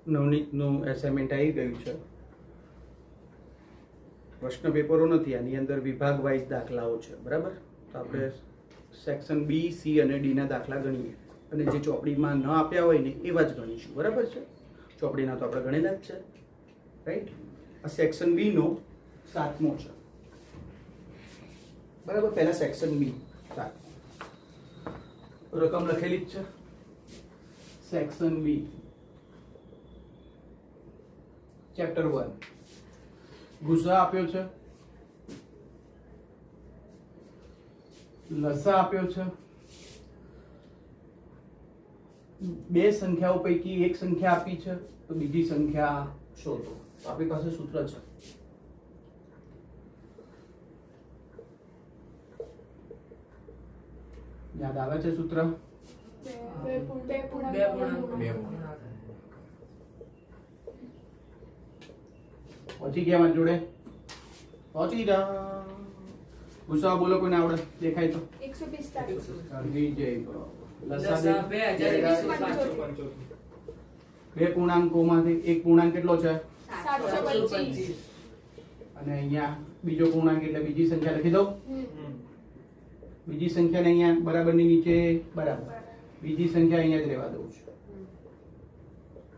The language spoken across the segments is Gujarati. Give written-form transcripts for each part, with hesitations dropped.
નવનીતનું એસાઇનમેન્ટ આવી ગયું છે. પ્રશ્ન પેપરો નથી, આની અંદર વિભાગ વાઇઝ દાખલાઓ છે. બરાબર, તો આપણે સેક્શન બી, સી અને ડીના દાખલા ગણીએ અને જે ચોપડીમાં ન આપ્યા હોય ને એવા જ ગણીશું. બરાબર છે, ચોપડીના તો આપણે ગણેલા જ છે. રાઈટ, આ સેક્શન બી નો 7મો છે. બરાબર, પહેલા સેક્શન બી 7 રકમ લખેલી જ છે. સેક્શન બી ચેપ્ટર 1 ગુસા આપ્યો છે, લસા આપ્યો છે. બે સંખ્યાઓ પૈકી એક સંખ્યા આપી છે તો બીજી સંખ્યા શોધો. તો આપણી પાસે સૂત્ર છે. યાદ આવે છે સૂત્ર? પહોંચી ગયા મારી જોડે? પહોંચી જા. ગુસ્સા બોલો, કોઈને આવડે? દેખાય તો 145 વિજય લસા 2275 બે પૂર્ણાંકોમાંથી એક પૂર્ણાંક કેટલો છે? 725 અને અહીંયા બીજો પૂર્ણાંક એટલે બીજી સંખ્યા લખી દઉં. બીજી સંખ્યાને અહીંયા બરાબરની નીચે બરાબર, બીજી સંખ્યા અહીંયા જ રહેવા દઉં છું.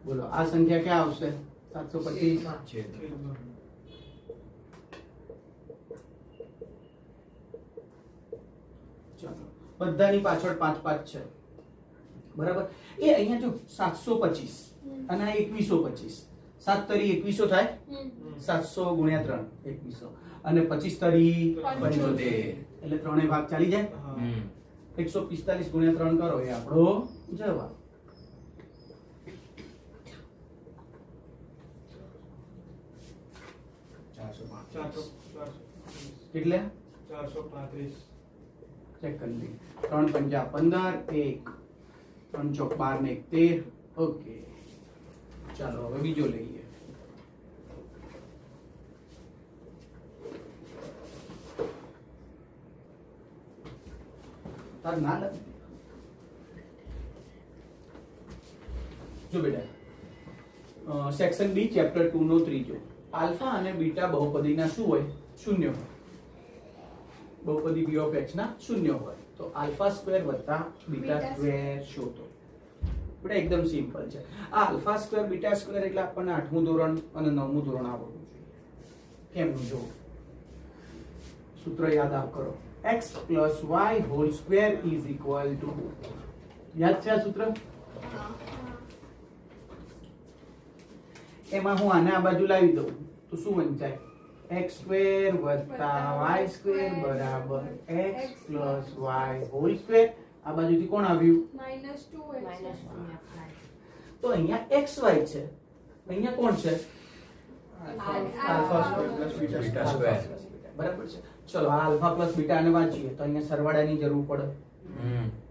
બોલો, આ સંખ્યા ક્યાં આવશે? 725. ચાલો, બધાની પાછળ 5 5 છે. બરાબર, એ અહીંયા જો 725 અને આ 2125. 7 તરી 2100 થાય. 700 ગુણ્યા 3 2100 અને 25 તરી 75 એટલે ત્રણે ભાગ ચાલી જાય. 145 ગુણ્યા 3 કરો એ આપણો જવાબ. એટલે 435 ચેક કરી લઈએ. 3 પંજા 15, 1 3 ચોક 12 ને 1 13. ઓકે, ચાલો હવે બીજો લઈએ. તાર ના લગ જો બેટા, સેક્શન બી ચેપ્ટર 2 નો ત્રીજો. આલ્ફા અને બીટા બહુપદીના શું હોય? શૂન્ય હોય. બહુપદી p of x ના શૂન્ય હોય તો આલ્ફા સ્ક્વેર વત્તા બીટા સ્ક્વેર શોધો. બેટા એકદમ સિમ્પલ છે. આ આલ્ફા સ્ક્વેર બીટા સ્ક્વેર એટલે આપણને 8મું ધોરણ અને 9મું ધોરણ આવડવું જોઈએ. કેમનું જો સૂત્ર યાદ આપ કરો. x plus y whole square is equal to, યાદ છે આ સૂત્ર? એમાં હું આને આ બાજુ લાવી દઉં તો શું વંચાય? x સ્ક્વેર વત્તા y સ્ક્વેર બરાબર x plus y whole square. આ બાજુથી કોણ આવ્યું? -2x. તો અહીંયા xy છે, અહીંયા કોણ છે? Alpha square plus beta square. બરાબર છે. ચલો આ આલ્ફા પ્લસ બીટા આને વાંચીએ તો અહીંયા સરવાળાની જરૂર પડે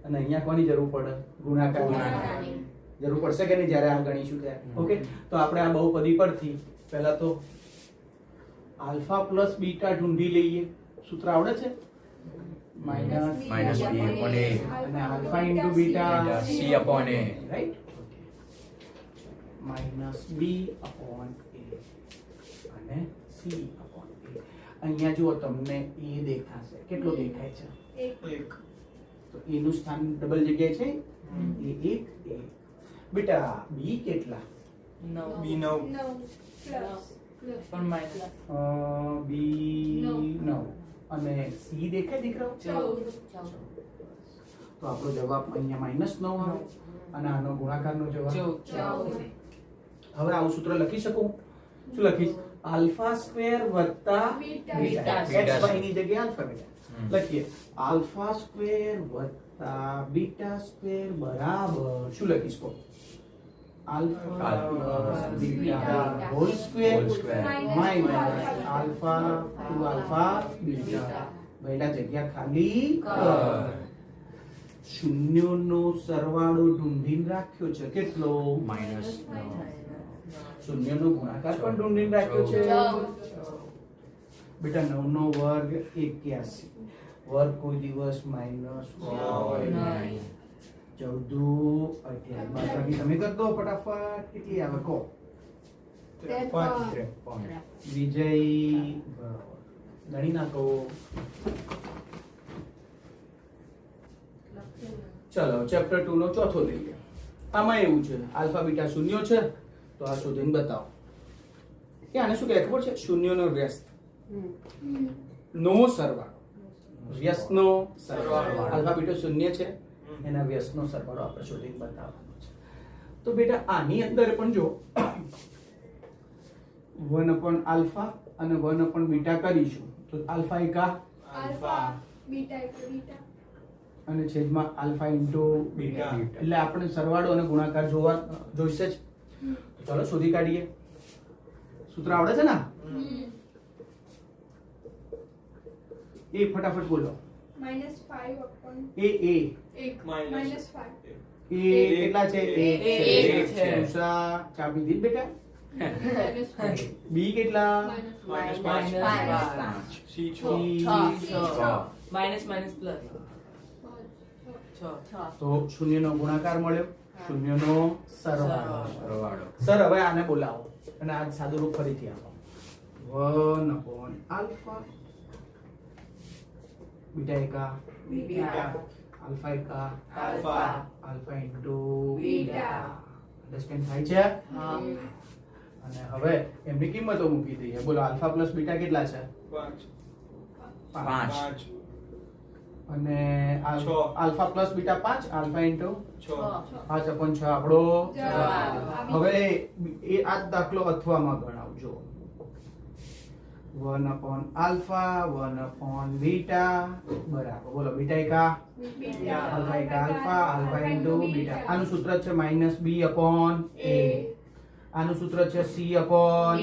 અને અહીંયા કોની જરૂર પડે? ગુણાકારની જરૂર પડશે કે નહીં જ્યારે આ ગણીશું ત્યારે. ઓકે, તો આપણે આ બહુપદી પરથી પહેલા તો આલ્ફા પ્લસ બીટા ઢૂંઢી લઈએ. સૂત્ર આવડે છે? માઈનસ b upon a અને alpha into beta c upon a. Right. Minus b upon a અને c upon a. અહીંયા જુઓ તમને a દેખાશે. કેટલો દેખાય છે? 1 તો a નું સ્થાન ડબલ જગ્યાએ છે. a 1 a. બેટા b કેટલા? B9 b 9 અને c દેખાય દીકરાઓ? 14. તો આપણો જવાબ અહીંયા -9 આવે અને આનો ગુણાકારનો જવાબ 14. હવે આવું સૂત્ર લખી શકું? શું લખીશ? આલ્ફા સ્ક્વેર વત્તા બીટા. x y ની જગ્યાએ આલ્ફા બીટા લખીએ. આલ્ફા સ્ક્વેર વત્તા બીટા સ્ક્વેર બરાબર શું લખીશ? કો alpha beta whole square minus alpha two alpha beta. પહેલા જગ્યા ખાલી કર. શૂન્યોનો સરવાળો ઢૂંઢીને રાખ્યો છે. કેટલો? -9. શૂન્યનો ગુણાકાર પણ ઢૂંઢીને રાખ્યો છે. બેટા 9 નો વર્ગ 81. વર્ગ કોઈ દિવસ માઈનસ હોય નહીં. 14 28 બાદબાકી તમે કરી દો ફટાફટ. કેટલી આવે કહો? 53. વિજય ગણી નાખો. ચલો ચેપ્ટર 2 નો ચોથો લઈએ. આમાં એવું છે આલ્ફા બીટા શૂન્યો છે તો આ શોધીને બતાવો કે આને શું કહે ખબર છે? શૂન્યોનો વ્યસ્ત નો સરવાળો. વ્યસ્તનો સરવાળો. આલ્ફા બીટા શૂન્ય છે એના વ્યસ્તનો સરવાળો આપણે શોધીને બતાવવાનો છે. તો બેટા આની અંદર પણ જો 1 આલ્ફા અને 1 બીટા કરીશું તો આલ્ફા એકા આલ્ફા બીટા એટલે બીટા અને છેદમાં આલ્ફા ઇન્ટુ બીટા. એટલે આપણે સરવાળો અને ગુણાકાર જોઈશે જ. તો ચાલો શોધી કાઢીએ. સૂત્ર આવડે છે ને? એ ફટાફટ બોલો. -5 upon એ 1 Minus. -5 એ કેટલા છે? એક છે. ઉષા ચાપી દીધી બેટા. -5 બી કેટલા? Minus -5 C C 6. Minus minus plus 6 તો શૂન્યનો ગુણાકાર મળ્યો, શૂન્યનો સરવાળો. સરવાળો. સર હવે આને બોલાવો અને આ સાદું રૂપ ફરીથી આપો. 1 આલ્ફા બીટા એકા બીટા આલ્ફા એકા Alpha. Alpha into beta. Understand થાય છે? હા અને હવે એમની કિંમતો મૂકી દઈએ. બોલો આલ્ફા પ્લસ બીટા કેટલા છે? 5. 5. અને છ. Alpha plus beta 5 alpha into 6. 5 upon 6 આપણો જવાબ. હવે એ આ જ દાખલો અથવામાં ગણાવજો. 1 upon આલ્ફા 1 upon બીટા બરાબર. બોલો બીટા એકા બીટા આલ્ફા એકા આલ્ફા આલ્ફા ઇન્ટુ બીટા. આનું સૂત્ર છે માઇનસ બી અપોન એ. આનું સૂત્ર છે સી અપોન એ.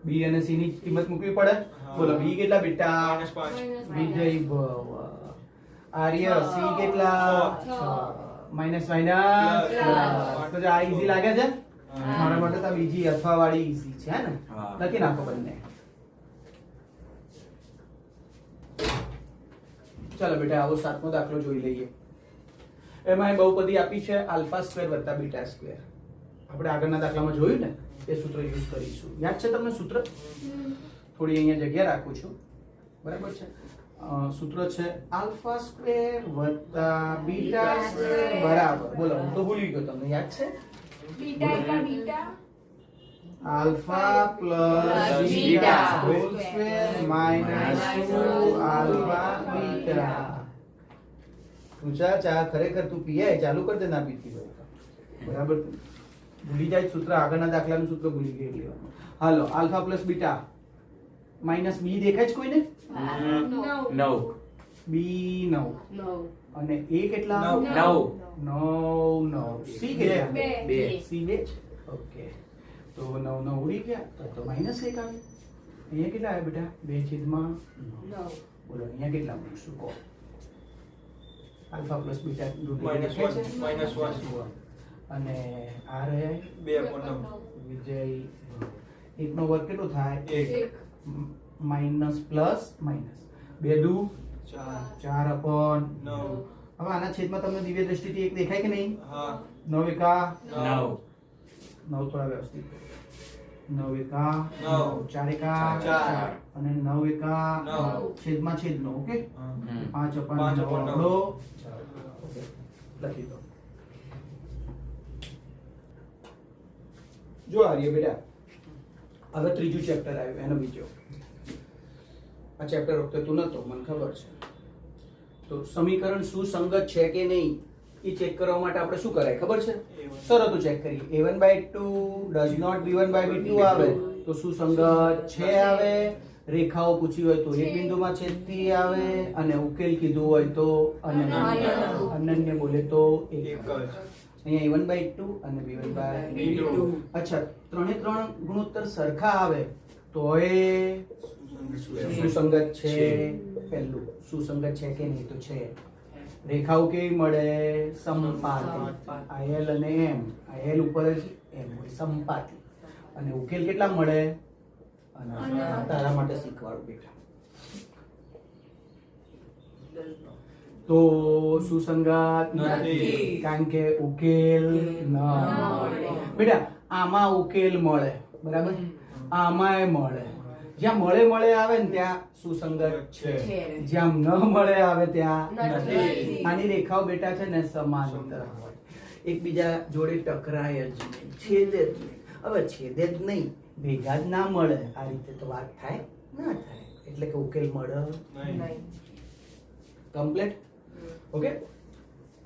બી અને સી ની કિંમત મૂકવી પડે. બોલો બી કેટલા બેટા? -5. વિજય ભવ. આર્ય સી કેટલા? છ. Minus Plus. તો આ ઈઝી લાગે છે? મારા માટે તો આ બીજી અથવા વાળી ઈઝી છે હે ને? હા. લખી નાખો બંને. ચાલો બેટા આવો સાતમો દાખલો જોઈ લઈએ. એમાં બહુપદી આપી છે આલ્ફા સ્ક્વેર વત્તા બીટા સ્ક્વેર. આપણે આગળના દાખલામાં જોયું ને એ સૂત્ર યુઝ કરીશું. યાદ છે તમને સૂત્ર? થોડી અહીંયા જગ્યા રાખું છું. બરાબર છે? સૂત્ર છે આલ્ફા સ્ક્વેર વત્તા બીટા સ્ક્વેર બરાબર. બોલો હું તો ભૂલી ગયો. તમને યાદ છે? બીટા એકા beta alpha plus beta whole square minus 2 alpha beta. તુજા ચા ખરેખર તું પીએ ચાલુ કર દે ના પીતી હોય તો. બરાબર. ભૂલી જાય સૂત્ર. આગળના દાખલાનું સૂત્ર ભૂલી ગઈ લેવાનું. હાલો આલ્ફા પ્લસ બીટા માઇનસ બી દેખાય છે કોઈને? 9 બી 9 અને એ કેટલા? 9. 9 સી કેટલા? બે. 2. સી 2. ઓકે તો 9 ઉડી ગયા તો માઇનસ 1 આવે. અહીંયા કેટલા આવે બેટા? 2/9. બોલો અહીંયા કેટલા મૂકશું કહો? Alpha plus beta -1. અને આ રહે 2/9. વિજય. 1 નો વર્ગ કેટલો થાય? 1. માઇનસ પ્લસ માઇનસ 2 દુ 4 upon 9. હવે આના છેદમાં તમને દિવ્ય દ્રષ્ટિથી એક દેખાય કે નહીં? હા. 9 એકા 9. 9 થોડા વ્યવસ્થિત 9 એકા 9. 4 એકા 4. અને 9 એકા 9. છેદમાં છેદનો ઓકે હા. 5 upon 5 9 upon 9. આપણો ઓકે લખી દો. જો આર્ય બેટા હવે ત્રીજું ચેપ્ટર આવ્યું એનો બીજો. આ ચેપ્ટર વખતે તું નતો મને ખબર છે. તો સમીકરણ સુસંગત છે કે નહીં એ ચેક કરવા માટે આપણે શું કરાય ખબર છે? શરતો ચેક કરીએ. a1/2 does not b1/b2 આવે તો સુસંગત છે આવે. રેખાઓ પૂછી હોય તો એક બિંદુમાં છેદતી આવે અને ઉકેલ કીધું હોય તો અનન્ય બોલે તો એક. એક જ. અહીંયા a1/2 અને b1/b2. અચ્છા ત્રણે ત્રણ ગુણોત્તર સરખા આવે તો એ સુસંગત છે. પહેલું સુસંગત છે કે નહીં તો છે. રેખાઓ કેવી મળે? સંપાતી. IL અને M. IL ઉપર જ M હોય સંપાતી. અને ઉકેલ કેટલા મળે? તારા માટે શીખવાડું બેટા. તો સુસંગત નથી. કારણ કે ઉકેલ ન મળે. બેટા આમાં ઉકેલ મળે, બરાબર, આમાંય મળે. જ્યાં મળે મળે આવે ને ત્યાં સુસંગત છે, જ્યાં ન મળે આવે ત્યાં નથી. આની રેખાઓ બેટા છે ને સમાંતર હોય, એકબીજા જોડે ટકરાય જ નહીં, છેદે જ નહીં. હવે છેદે જ નહીં, ભેગા જ ના મળે, આ રીતે તો વાત થાય ના થાય, એટલે કે ઉકેલ મળે નહીં. કમ્પ્લીટ. ઓકે,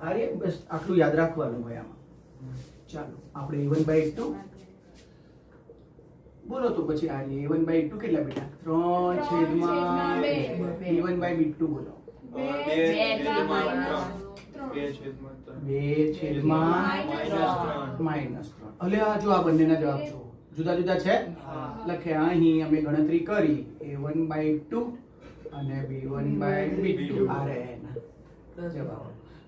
આર્ય બસ આટલું યાદ રાખવાનું હોય આમાં. ચાલો આપણે a1/2 બોલો તો પછી આર્ય a1/2 કેટલા બેટા? 3/2 b1/b2 બોલો. બે છેદમાં -3 અલે આ જો આ બંનેના જવાબ જો જુદા જુદા છે. લખે અહીં અમે ગણતરી કરી a1/2 અને b1/b2 આ રહે એના જવાબ.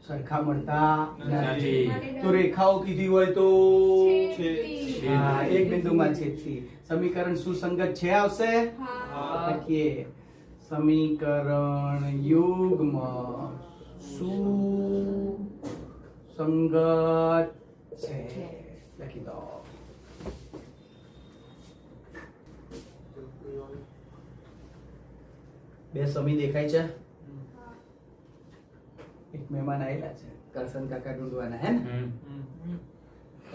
સરખા મળતા નથી. તો રેખાઓ કીધી હોય તો હા, એક બિંદુમાં છેદતી. સમીકરણ સુસંગત છે આવશે. લખીએ સમીકરણ યુગ્મ સુસંગત છે. લખી દો. બે સમી દેખાય છે. એક મહેમાન આવેલા છે, કરશન કાકા ઢૂંઢવાના હે ને.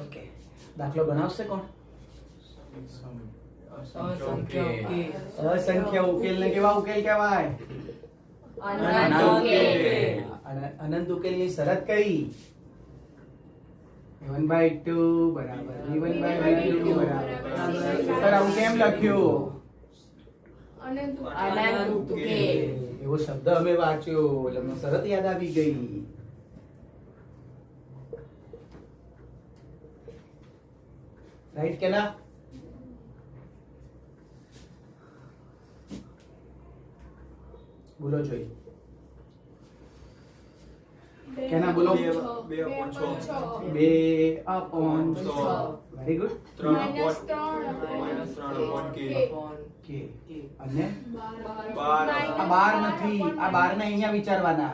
ઓકે, દાખલો બનાવશે કોણ? અસંખ્ય ઉકેલ ને કેવા ઉકેલ કહેવાય? અનંત ઉકેલ ની શરત કઈ? a1/2 બરાબર b1/b2 બરાબર. સર આવું કેમ લખ્યું? અનંત એવો શબ્દ અમે વાંચ્યો એટલે મને શરત યાદ આવી ગઈ. રાઈટ કે ના? બોલો જોઈ કેના બોલો? 2/6 વેરી ગુડ. કે અને આ 12 નથી, આ 12 ને અહીંયા વિચારવાના.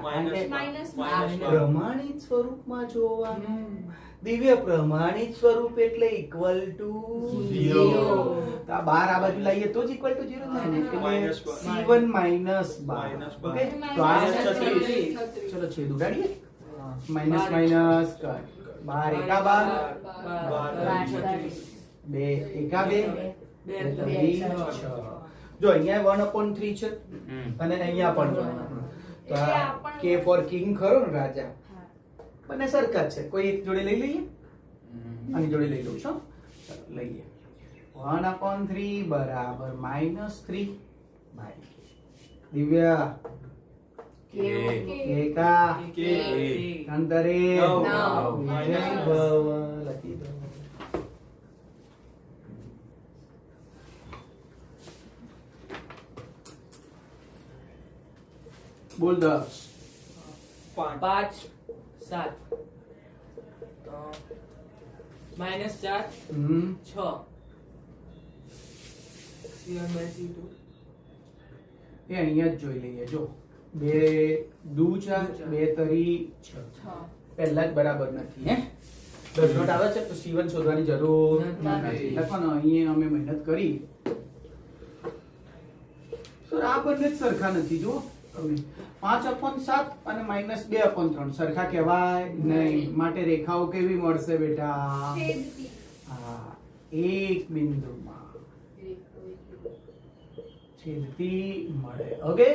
પ્રમાણિત સ્વરૂપમાં જોવાનું. દિવ્ય પ્રમાણિત સ્વરૂપ એટલે ઇક્વલ ટુ 0. તો આ 12 આ બાજુ લાવીએ તો જ ઇક્વલ ટુ 0 થાય ને. એટલે c1 -12. ઓકે, તો આ 36. ચલો છેદ ઉડાડીએ. માઈનસ માઈનસ કર. 12 એકા 12 2 એકા 2 જો અહીંયા 1/3 છે અને અહીંયા પણ 1. તો આ k ફોર કિંગ ખરો ને, રાજા. બંને સરખા જ છે. કોઈ એક જોડે લઈ લઈએ, આની જોડે લઈ લઉં છું. ચાલો લઈએ. 1/3 બરાબર -3 બાય દિવ્ય એકા અંતરે વિજય ભવ લખી દો. બોલ 10 5 7 -4 6 c1/c2 એ અહીંયા જ જોઈ લઈએ. જો 2 દુ 4 2 તરી 6 પહેલા જ બરાબર નથી. હે દસ નોટ આવે છે તો c1 શોધવાની જરૂર નથી. લખવાનો અહીંયા અમે મહેનત કરી. સર આ બંને જ સરખા નથી. જો તમે 5/7 અને -2/3 સરખા કહેવાય નહીં. માટે રેખાઓ કેવી મળશે બેટા? હા, એક બિંદુમાં છેદતી મળે. ઓકે,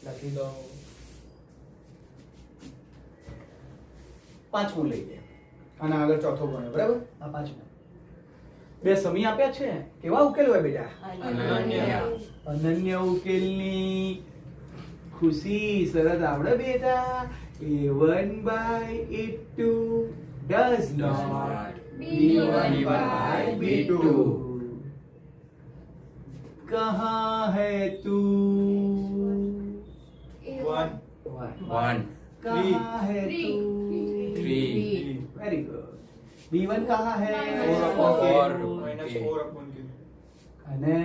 લખી દો. પાંચમું લઈ લે અને આગળ ચોથો ગણ્યો. બરાબર, આ પાંચમું. બે સમી આપ્યા છે. કેવા ઉકેલ હોય બેટા? અનન્ય ઉકેલની ખુશી શરત આવડે બેટા? a1/a2 does not b1/b2. कहाँ है तू? 1 कहाँ है तू? 3 वेरी गुड. b1 कहाँ है? 4/k -4/k અને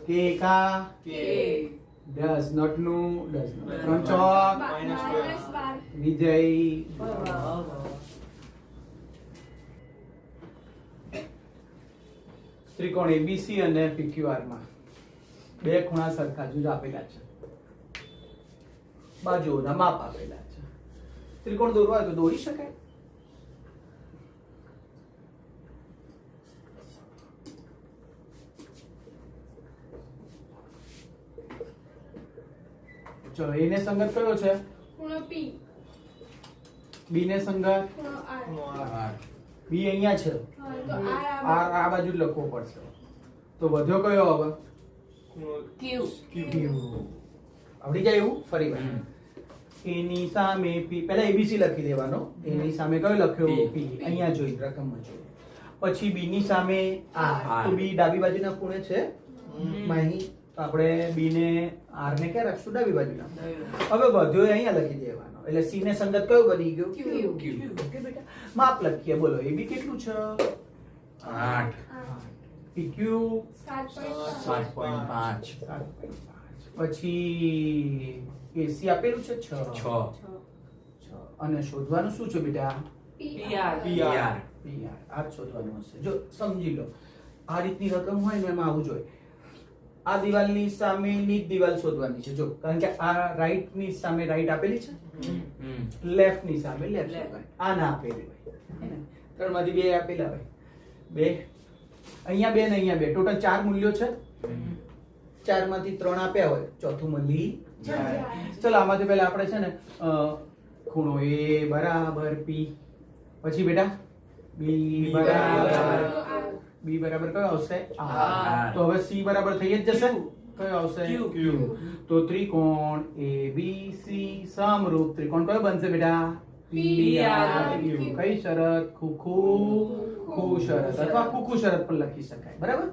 k का k 10 નટનું 10 ત્રણ ચોક -12. વિજય ત્રિકોણ એબીસી અને પીક્યુઆર માં બે ખૂણા સરખા જ આપેલા છે, બાજુઓના માપ આપેલા છે. ત્રિકોણ દોરવા હોય તો દોરી શકાય. ચલો એ ને સંગત કયો છે? ખૂણો P, બી ને સંગત ખૂણો R. R. બી અહીંયા છે, હા, તો R આર આ બાજુ જ લખવો પડશે. તો વધ્યો કયો હવે? Q. આવડી જાય એવું? ફરી વાર હમ. એની સામે પી, પહેલા એબીસી લખી દેવાનો. એની સામે કયો લખ્યો? P. પી. અહીંયા જોઈ રકમમાં જોઈ. પછી બી ની સામે આર. R. તો બી ડાબી બાજુના ખૂણે છે માહી, તો આપણે બી ને આર ને ક્યાં રાખશું? ડાબી બાજુના. હવે વધ્યો એ અહીંયા લખી દેવાનો. એટલે સી ને સંગત કયો બની ગયો? Q. ઓકે બેટા, માપ લખીએ. બોલો એબી કેટલું છે? 8. પીક્યુ 7.5. 7.5. પછી એસી આપેલું છે 6. 6. અને શોધવાનું શું છે બેટા? PR. પીઆર. આ જ શોધવાનું હશે. જો સમજી લો, આ રીતની રકમ હોય ને એમાં આવું જોઈએ. આ દિવાલની સામેની જ દિવાલ શોધવાની છે. જો કારણ કે આ રાઈટ ની સામે રાઈટ આપેલી છે, લેફ્ટ ની સામે લેફ્ટ શોધવાની. આ ના આપેલી હોય, ત્રણ માંથી બે આપેલા હોય. બે અહીંયા બે ને અહીંયા બે, ટોટલ 4 મૂલ્યો છે. 4 માંથી 3 આપ્યા હોય, ચોથું મળી જાય. ચલો આમાંથી પહેલા આપણે છે ને ખૂણો એ બરાબર પી, પછી બેટા બી બરાબર, બી બરાબર કયો આવશે? R. તો હવે સી બરાબર થઈ જ જશે. કયો આવશે? Q. તો ત્રિકોણ એબીસી સમરૂપ ત્રિકોણ કયો બનશે બેટા? PR. કઈ શરત? ખુ શરત અથવા ખુ શરત પણ લખી શકાય. બરાબર.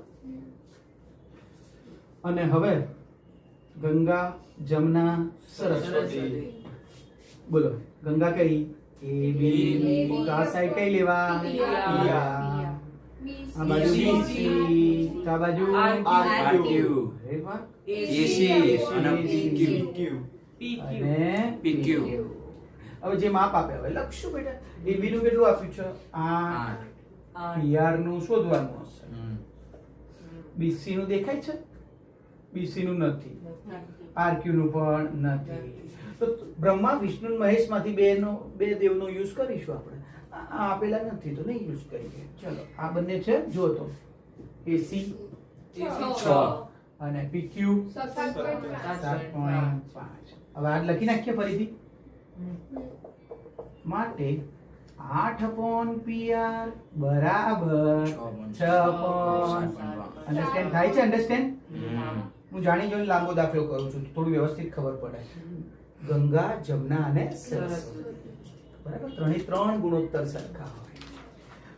અને હવે ગંગા જમના સરસ્વતી. બોલો ગંગા કઈ? એ બી. તો આ સાઈડ કઈ લેવા? PR. આ બાજુ બીસી, આ બાજુ RQ. અરે વાહ. AC અને PQ. અને PQ. હવે જે માપ આપ્યા હોય લખશું બેટા. AB નું કેટલું આપ્યું છે? 8. PR નું શોધવાનું હશે. BC નું દેખાય છે? BC નું નથી. RQ નું પણ નથી. તો બ્રહ્મા વિષ્ણુ અને મહેશ માંથી બે દેવનો યુઝ કરીશું આપણે. આ આપેલા નથી તો નહીં યુઝ કરીએ. ચલો આ બંને છે જો તો AC 6 અને PQ 7.5. હવે આ લખી નાખીએ ફરીથી. માટે 8/PR બરાબર 6. અન્ડરસ્ટેન્ડ થાય છે? અન્ડરસ્ટેન્ડ? હું જાણી જોઈને લાંબો દાખલો કરું છું, થોડું વ્યવસ્થિત ખબર પડે. ગંગા જમના અને સરસ્વતી. બરાબર. 3 ગુણોત્તર સરખા હોય.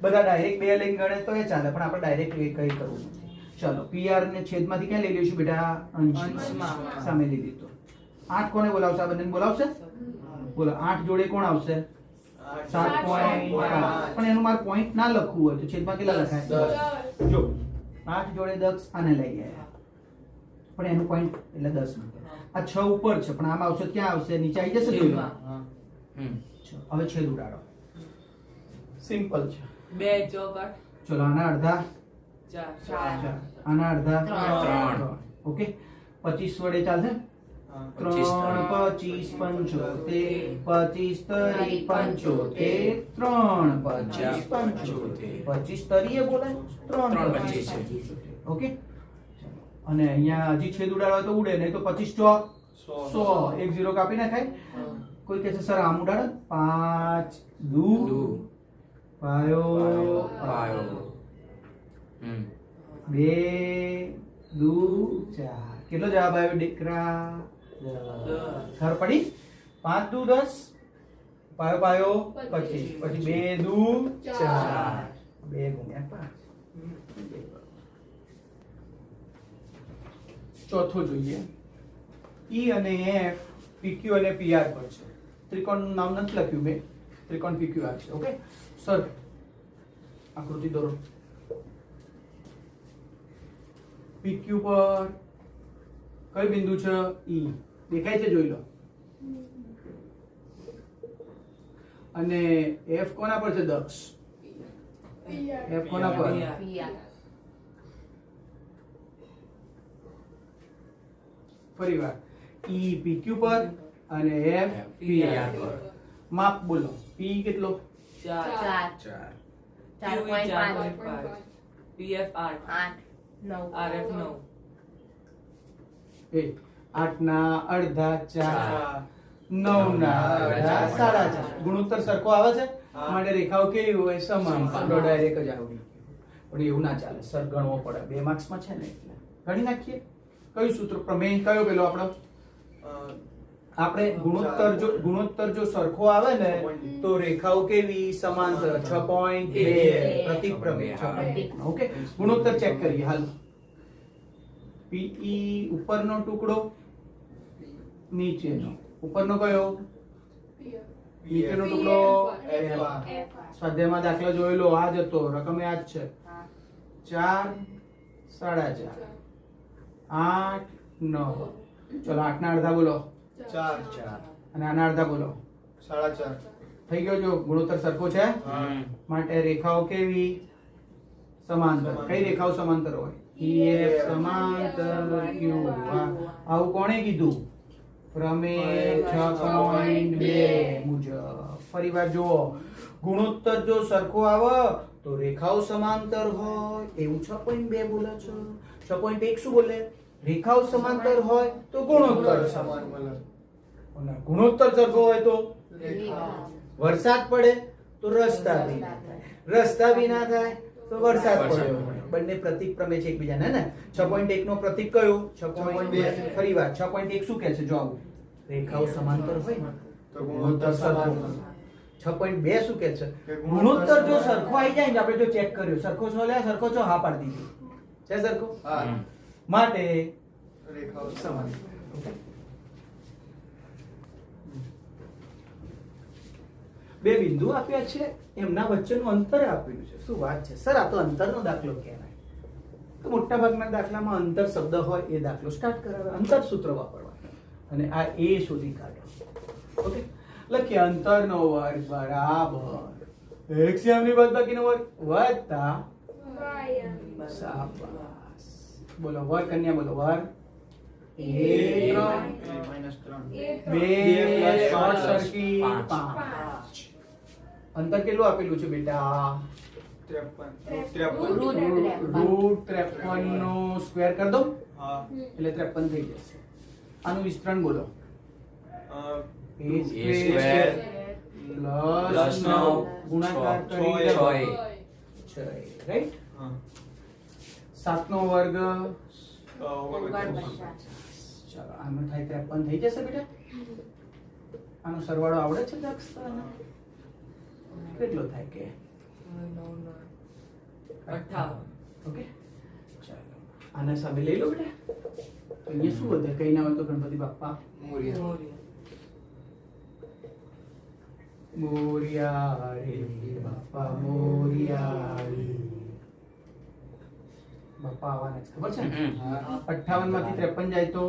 બધા ડાયરેક્ટ બે લઈને ગણે તો એ ચાલે, પણ આપણે ડાયરેક્ટ કઈ કરવું નથી. ચલો PR ને છેદમાંથી ક્યાં લઈ લઈશું બેટા? અંશમાં. સામે લીધી તો 8 કોને બોલાવશે? આ બંનેને બોલાવશે? બોલો 8 જોડે કોણ આવશે? 7.5. પણ એનું મારે પોઈન્ટ ના લખવું હોય તો છેદમાં કેટલા લખાય? જો 8 જોડે 10 આને લઈ ગયા, પણ એનું પોઈન્ટ એટલે 10 મૂકે. આ 6 ઉપર છે પણ આમાં આવશે ક્યાં આવશે? નીચે આવી જશે. જોઈ લો. હવે છેદ ઉડાડો. સિમ્પલ છે. 2 ચોક 8. ચલો આના અડધા 4. આના અડધા 3. ઓકે. 25 વડે ચાલશે? 3 25 75, 25 તરી 75, 3 25 75. 25 તરીએ બોલાય, 3 25. ઓકે. અને અહીંયા હજી છેદ ઉડાડવા તો ઉડે, નહીં તો 25 ચોક 100. 1 0 કાપી નાખાય. કોઈ કહે છે સર આમ ઉડાડો. 5 દુ પાયો 2 દુ 4. કેટલો જવાબ આવ્યો દીકરા? 10. ખબર પડી? 5 દુ 10, પાયો પાયો 25, પછી 2 દુ 4, 2 ગુણ્યા 5. ચોથો જોઈએ. E અને F PQ અને PR પર છે. ત્રિકોણનું નામ નથી લખ્યું મેં, ત્રિકોણ PQR છે. ઓકે સર આકૃતિ દોરો. PQ પર કયું બિંદુ છે ઈ દેખાય છે જોઈ લો અને એફ કોના પર છે દક્ષ એફ કોના પર ફરી વાર ઈ પીક્યુ પર અને એફ પીઆર પર માપ બોલો પી કેટલો 4 4 4.5 PF 8 RF 9 એ 8 ના અડધા 4 ચાર. 9 ના અડધા 4.5 ગુણોત્તર સરખો આવે છે હા. માટે રેખાઓ કેવી હોય સમાન તો ડાયરેક્ટ જ આવડી પણ એવું ના ચાલે સર ગણવો પડે 2 માર્ક્સ માં છે ને એટલે ગણી નાખીએ કયું સૂત્ર પ્રમેય કયો પેલો આપણો આપણે ગુણોત્તર જો સરખો આવે ને તો રેખાઓ કેવી સમાંતર 6.2 પ્રતીક પ્રમેય 6.2 ઓકે ગુણોત્તર ચેક કરીએ હાલ PE ઉપરનો ટુકડો નીચેનો ઉપરનો કયો નીચેનો ટુકડો સ્વાધ્યાયમાં દાખલા જોયેલો આ જ હતો રકમ યાદ છે 4 4.5 8 9 ચલો 8 ના અડધા બોલો 4 અને આના અડધા બોલો 4.5 થઈ ગયો જો ગુણોત્તર સરખો છે માટે રેખાઓ કેવી સમાંતર કઈ રેખાઓ સમાંતર હોય EF સમાંતર QA આવું કોણે કીધું પ્રમેય 6.2 મુજબ ફરીવાર જુઓ ગુણોત્તર જો સરખો આવે તો રેખાઓ સમાંતર હોય એવું 6.2 બોલે છો 6.1 શું બોલે રેખાઓ સમાંતર હોય તો ગુણોત્તર સમાન બોલે અને ગુણોત્તર સરખો હોય તો વરસાદ પડે તો રસ્તા ભીના થાય રસ્તા ભીના થાય તો વરસાદ પડ્યો બંને પ્રતીક પ્રમેય છે એકબીજાને ને 6.1 નો પ્રતીક કયો 6.2 ફરીવાર 6.1 શું કહે છે જો આવું રેખાઓ સમાંતર હોય ને તો ગુણોત્તર સરખો 6.2 શું કહે છે ગુણોત્તર જો સરખો આવી જાય ને આપણે જો ચેક કર્યો સરખો છો લે સરખો છો હા પાડી દીધી છે સરખો હા માટે રેખાઓ સમાન બે બિંદુ આપ્યા છે એમના વચ્ચેનું અંતર આપેલું છે શું વાત છે સર આ તો અંતરનો દાખલો કહેવાય તો મોટા ભાગના દાખલામાં અંતર શબ્દ હોય એ દાખલો સ્ટાર્ટ કરાવે અંતર સૂત્ર વાપરવા અને આ એ શોધી કાઢો ઓકે લખીએ અંતરનો વર્ગ બરાબર એક્સિયમ ની બાદબાકીનો વર્ગ વત્તા શાબાશ બોલો વર્ગ કન્યા બોલો વર્ગ અંતર કેટલું આપેલું છે બેટા √53 નો સ્ક્વેર કરી દો એટલે 53 થઈ જશે આનું વિસ્તરણ બોલો A square પ્લસ 9 ગુણાકાર કરી 6 રાઈટ 7 નો વર્ગ ચાલો આમાં થાય 53 થઈ જશે બેટા આનો સરવાળો આવડે છે દક્ષ તને કેટલો થાય કે 58 ઓકે ચાલો આના સામે લઈ લો બેટા તો અહીંયા શું વધે કઈ ના હોય તો ગણપતિ બાપ્પા મોરિયા રે બાપા મોરિયા રે બાપા આવવાના છે ખબર છે ને 58 માંથી 53 જાય તો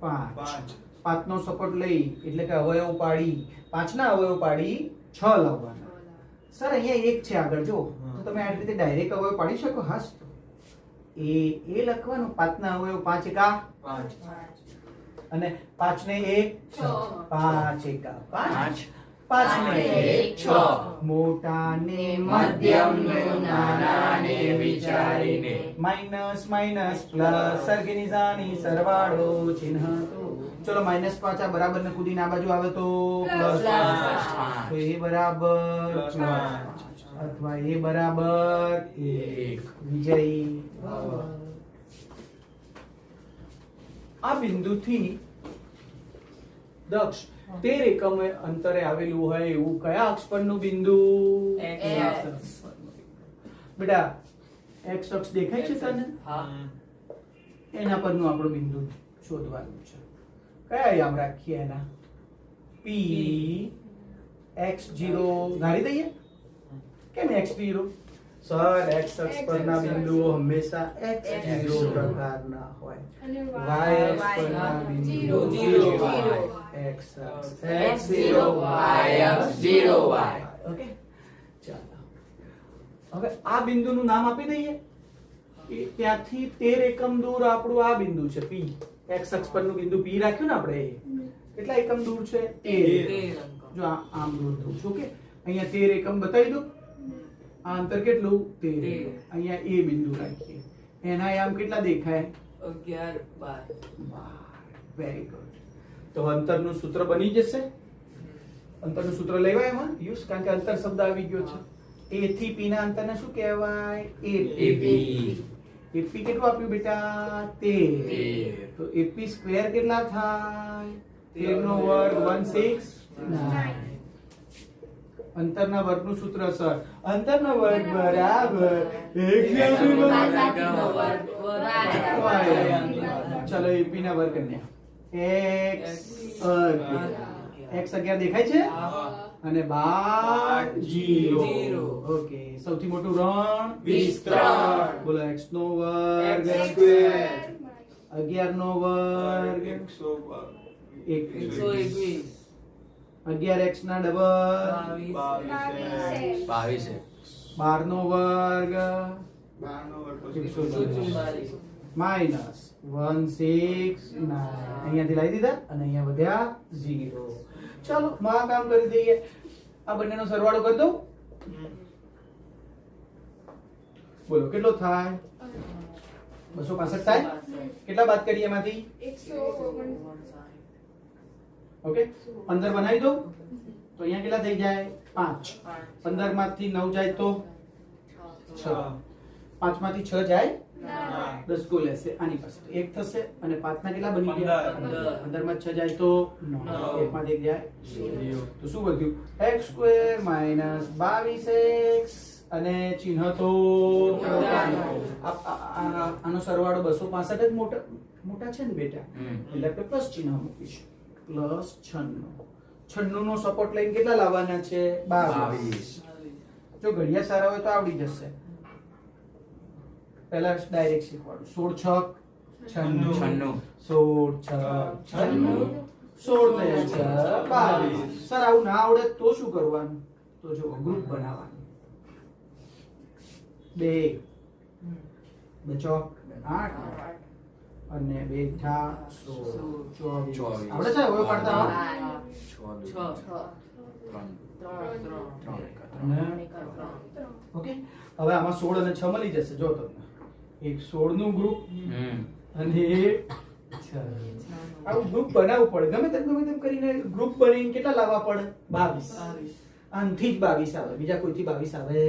5 5 નો સપોર્ટ લઈ એટલે કે અવયવ પાડી 5 ના અવયવ પાડી 6 લાવવાના સર અહીંયા એક છે આગળ જો તો તમે આ રીતે ડાયરેક્ટ અવયવ પાડી શકો હાસ તો એ લખવાનું 5 ના અવયવ 5 એકા 5 અને 5 ને 1 6 5 એકા 5 5 ને 1 6 મોટા ને મધ્યમ ને નાના ને વિચારીને માઈનસ માઈનસ પ્લસ સરખી નિશાની સરવાળો ચિહ્ન તો ચલો -5 આ બરાબર ને કુદીને આ બાજુ આવે તો +5 તો એ બરાબર +5 અથવા એ બરાબર 1 વિજયી આ બિંદુથી દક્ષ 13 એકમ અંતરે આવેલું હોય એવું કયા અક્ષ પરનું બિંદુ X અક્ષ પરનું. બેટા x અક્ષ દેખાય છે તને એના પરનું આપણું બિંદુ શોધવાનું છે કયા યાદ રાખીએ એના p x0 ધારી દઈએ કેમ x0 સર x અક્ષ પરના બિંદુઓ હંમેશા x0 પ્રકારના હોય અને y અક્ષ પરના બિંદુઓ Zero. 0 હોય x અક્ષ x0 y અક્ષ 0y ઓકે ચાલો હવે આ બિંદુનું નામ આપી દઈએ કે ત્યાંથી 13 એકમ દૂર આપણું આ બિંદુ છે p x અક્ષ પરનું બિંદુ p રાખ્યું ને આપણે કેટલા એકમ દૂર છે 13 જો આમ દૂર થયું છું કે અહીંયા 13 એકમ બતાવી દો આ અંતર કેટલું 13 અહીંયા a બિંદુ રાખીએ એના આમ કેટલા દેખાય 11 12 વેરી ગુડ તો અંતરનું સૂત્ર બની જશે અંતરનું સૂત્ર લેવાય એમાં યુઝ કારણ કે અંતર શબ્દ આવી ગયો છે a થી p ના અંતરને શું કહેવાય ap ap કેટલું આપ્યું બેટા 13 તો ap સ્ક્વેર કેટલા થાય 13 નો વર્ગ 169 અંતરના વર્ગનું સૂત્ર સર અંતરના વર્ગ બરાબર ચલો ap ના વર્ગ ને x x 11 દેખાય છે અને 12 0 ઓકે સૌથી મોટું રણ 23 બોલો x નો વર્ગ સ્ક્વેર 11 નો વર્ગ 21 11x ના ડબલ 22 12 નો વર્ગ 12 માઇનસ 169 અહીંયાથી લાવી દીધા અને અહીંયા વધ્યા 0 ચાલો માં કામ કરી દઈએ આ બંનેનો સરવાળો કરી દઉં બોલો કેટલો થાય 265 થાય કેટલા બાદ કરીએ એમાંથી 159 ઓકે 15 બનાવી દો તો અહીંયા કેટલા થઈ જાય 5 15 માંથી 9 જાય તો 6 5 માંથી 6 જાય 10 को લેશે આની પાસે 1 થશે અને 5 ના કેટલા બની ગયા 15 માં 6 જાય તો 9 1 માં 1 જાય 0 તો શું વધ્યું x સ્ક્વેર માઈનસ 22x અને ચિહ્ન તો આનો સરવાળો 265 જ મોટા છે ને બેટા એટલે આપણે પ્લસ ચિહ્ન મૂકીશું પ્લસ 96 નો સપોર્ટ લઈને કેટલા લાવવાના છે 22 જો ઘડિયા સારા હોય તો આવડી જશે પહેલા ડાયરેક્ટ શીખવાડું 16 6 96 16 ને 22 સર આવું ના આવડે તો શું કરવાનું તો જો ગ્રુપ બનાવવાનું 2 ચોક 8 અને 2 થા 24 આવડે છે હવે પાડતા ઓકે હવે આમાં 16 અને 6 મળી જશે જો તમને એક 16 નું ગ્રુપ અને એક 6 આવું ગ્રુપ બનાવવું પડે ગમે તેમ કરીને ગ્રુપ બનાવીને કેટલા લાવવા પડે 22 આનથી જ 22 આવે બીજા કોઈથી 22 આવે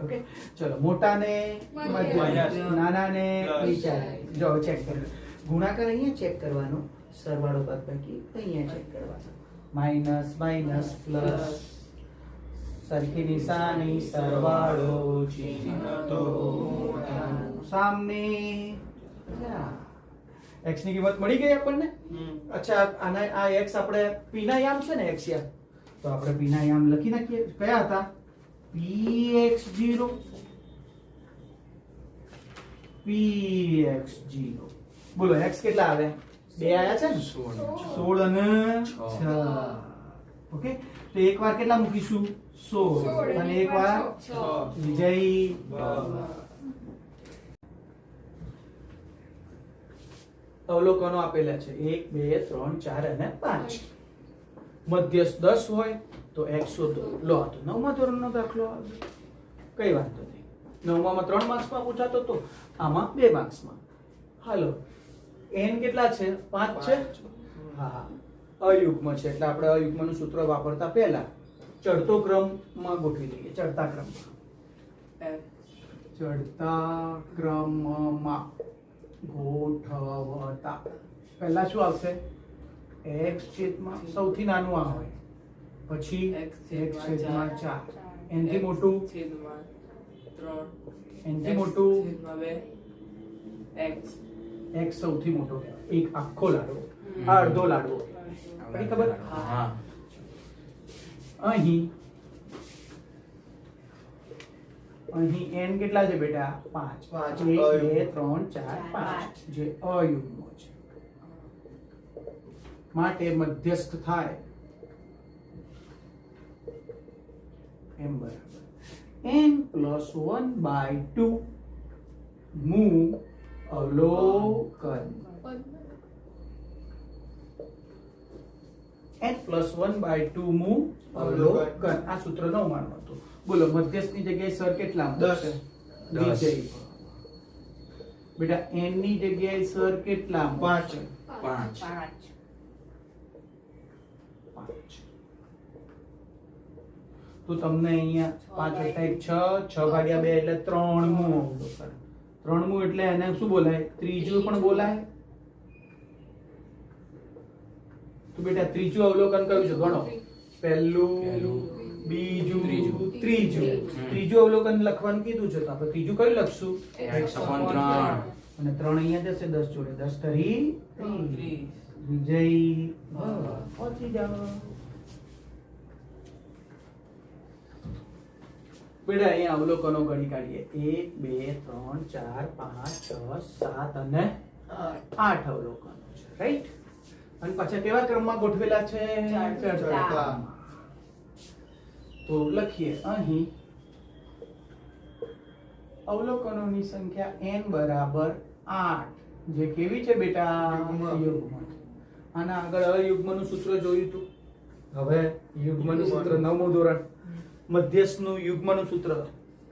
ઓકે ચલો મોટાને મધ્યમ નાનાને નીચા જો ચેક કરો ગુણાકાર અહીંયા ચેક કરવાનો સરવાળો બાદબાકી અહીંયા ચેક કરવાનો માઈનસ માઈનસ પ્લસ સરખી નિશાની સરવાળો ચિહ્ન તો સામે x ની કિંમત મળી ગઈ આપણને અચ્છા આના આ x આપણે p ના યામ છે ને x યામ તો આપણે p ના યામ લખી નાખીએ કયા હતા px0 px0 બોલો x કેટલા આવે બે આયા છે ને 16 અને 6 ઓકે તો એકવાર કેટલા મૂકીશું 16 અને એકવાર 6 વિજય અવલોકનો આપેલા છે 1 2 3 4 અને 5 મધ્યસ્થ 10 હોય તો x શોધો લો તો 9મા ધોરણનો દાખલો આવે કઈ વાંધો નહીં 9માં 3 માર્ક્સમાં પૂછાતો તો આમાં 2 માર્ક્સમાં હાલો n કેટલા છે 5 છે હા અયુગ્મ છે એટલે આપણે અયુગ્મનું સૂત્ર વાપરતા પહેલા ચડતો ક્રમમાં ગોઠવી દઈએ ચડતા ક્રમમાં ગોઠવતા પહેલા શું આવશે x છેદમાં સૌથી નાનું આ હોય પછી x છેદમાં 4 એનથી મોટું છેદમાં 3 એનથી મોટું છેદમાં 2 x x સૌથી મોટો કહેવાય એક આખો લાડવો આ અડધો લાડવો પડી ખબર હા અહીં અહીં n કેટલા છે બેટા 5 પાંચ. 1 2 3 4 5 જે અયુગ્મ છે માટે મધ્યસ્થ થાય m બરાબર n + 1/2 મૂ અવલોકન n + 1/2 મૂ અવલોકન આ સૂત્ર 9 માનું હતું. બોલો મધ્યસ્થની જગ્યાએ સર કેટલા મૂકશે? 10. વિજય. બેટા n ની જગ્યાએ સર કેટલા મૂકશે? 5 5 5. તો તમને અહીંયા 5 + 1 6 6 / 2 એટલે 3 મૂ અવલોકન. 3 મૂ એટલે એને શું બોલાય? ત્રીજું પણ બોલાય. તો બેટા ત્રીજું અવલોકન કયું છે? ગણો. પહેલું, બીજું, ત્રીજું. ત્રીજું અવલોકન લખવાનું કીધું છે તો આપણે ત્રીજું કયું લખશું? x/3 અને 3 અહીંયા જશે 10 જોડે 10 તરી 30. વિજય ભવ. પહોંચી જાઓ. બેટા અહીંયા અવલોકનો ગણી કાઢીએ 1 2 3 4 5 6 7 અને 8 અવલોકનો છે, રાઈટ? અને પાછા કેવા ક્રમમાં ગોઠવેલા છે? ચડતા ક્રમમાં. તો લખીએ અહીં અવલોકનોની સંખ્યા n બરાબર 8 જે કેવી છે બેટા? યુગ્મ. યુગ્મ. આના આગળ અયુગ્મનું સૂત્ર જોયું હતું. હવે યુગ્મનું સૂત્ર 9મું ધોરણ મધ્યસ્થનું યુગ્મનું સૂત્ર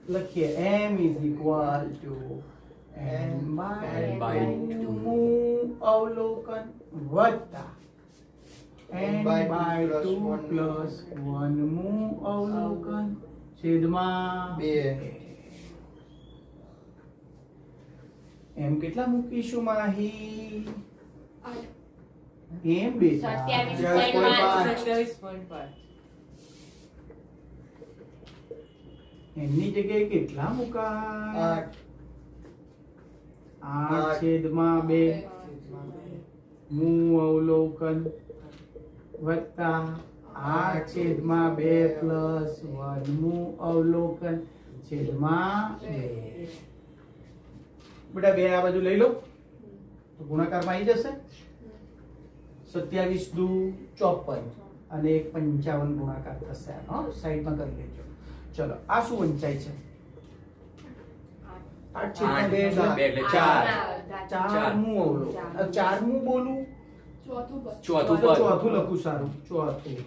લખીએ m = n/2 મૂ અવલોકન વત્તા n/2 + 1 મૂ અવલોકન છેદમાં 2. m કેટલા મૂકીશું માહી? m બેટા 27.5 એમની જગ્યાએ કેટલા મુકાય? 8/2 મૂ અવલોકન વત્તા 8/2 + 1 મૂ અવલોકન છેદમાં 2. બેટા 2 આ બાજુ લઈ લો તો ગુણાકારમાં આવી જશે. 27 દુ 54 અને 55 ગુણાકાર થશે. સાઈડમાં કરી લેજો. ચલો આ શું વંચાય છે? 8/2 એટલે 4 4મું અવલોકન. 4મું બોલું ચોથું તો પદ ચોથું લખું. સારું, ચોથું.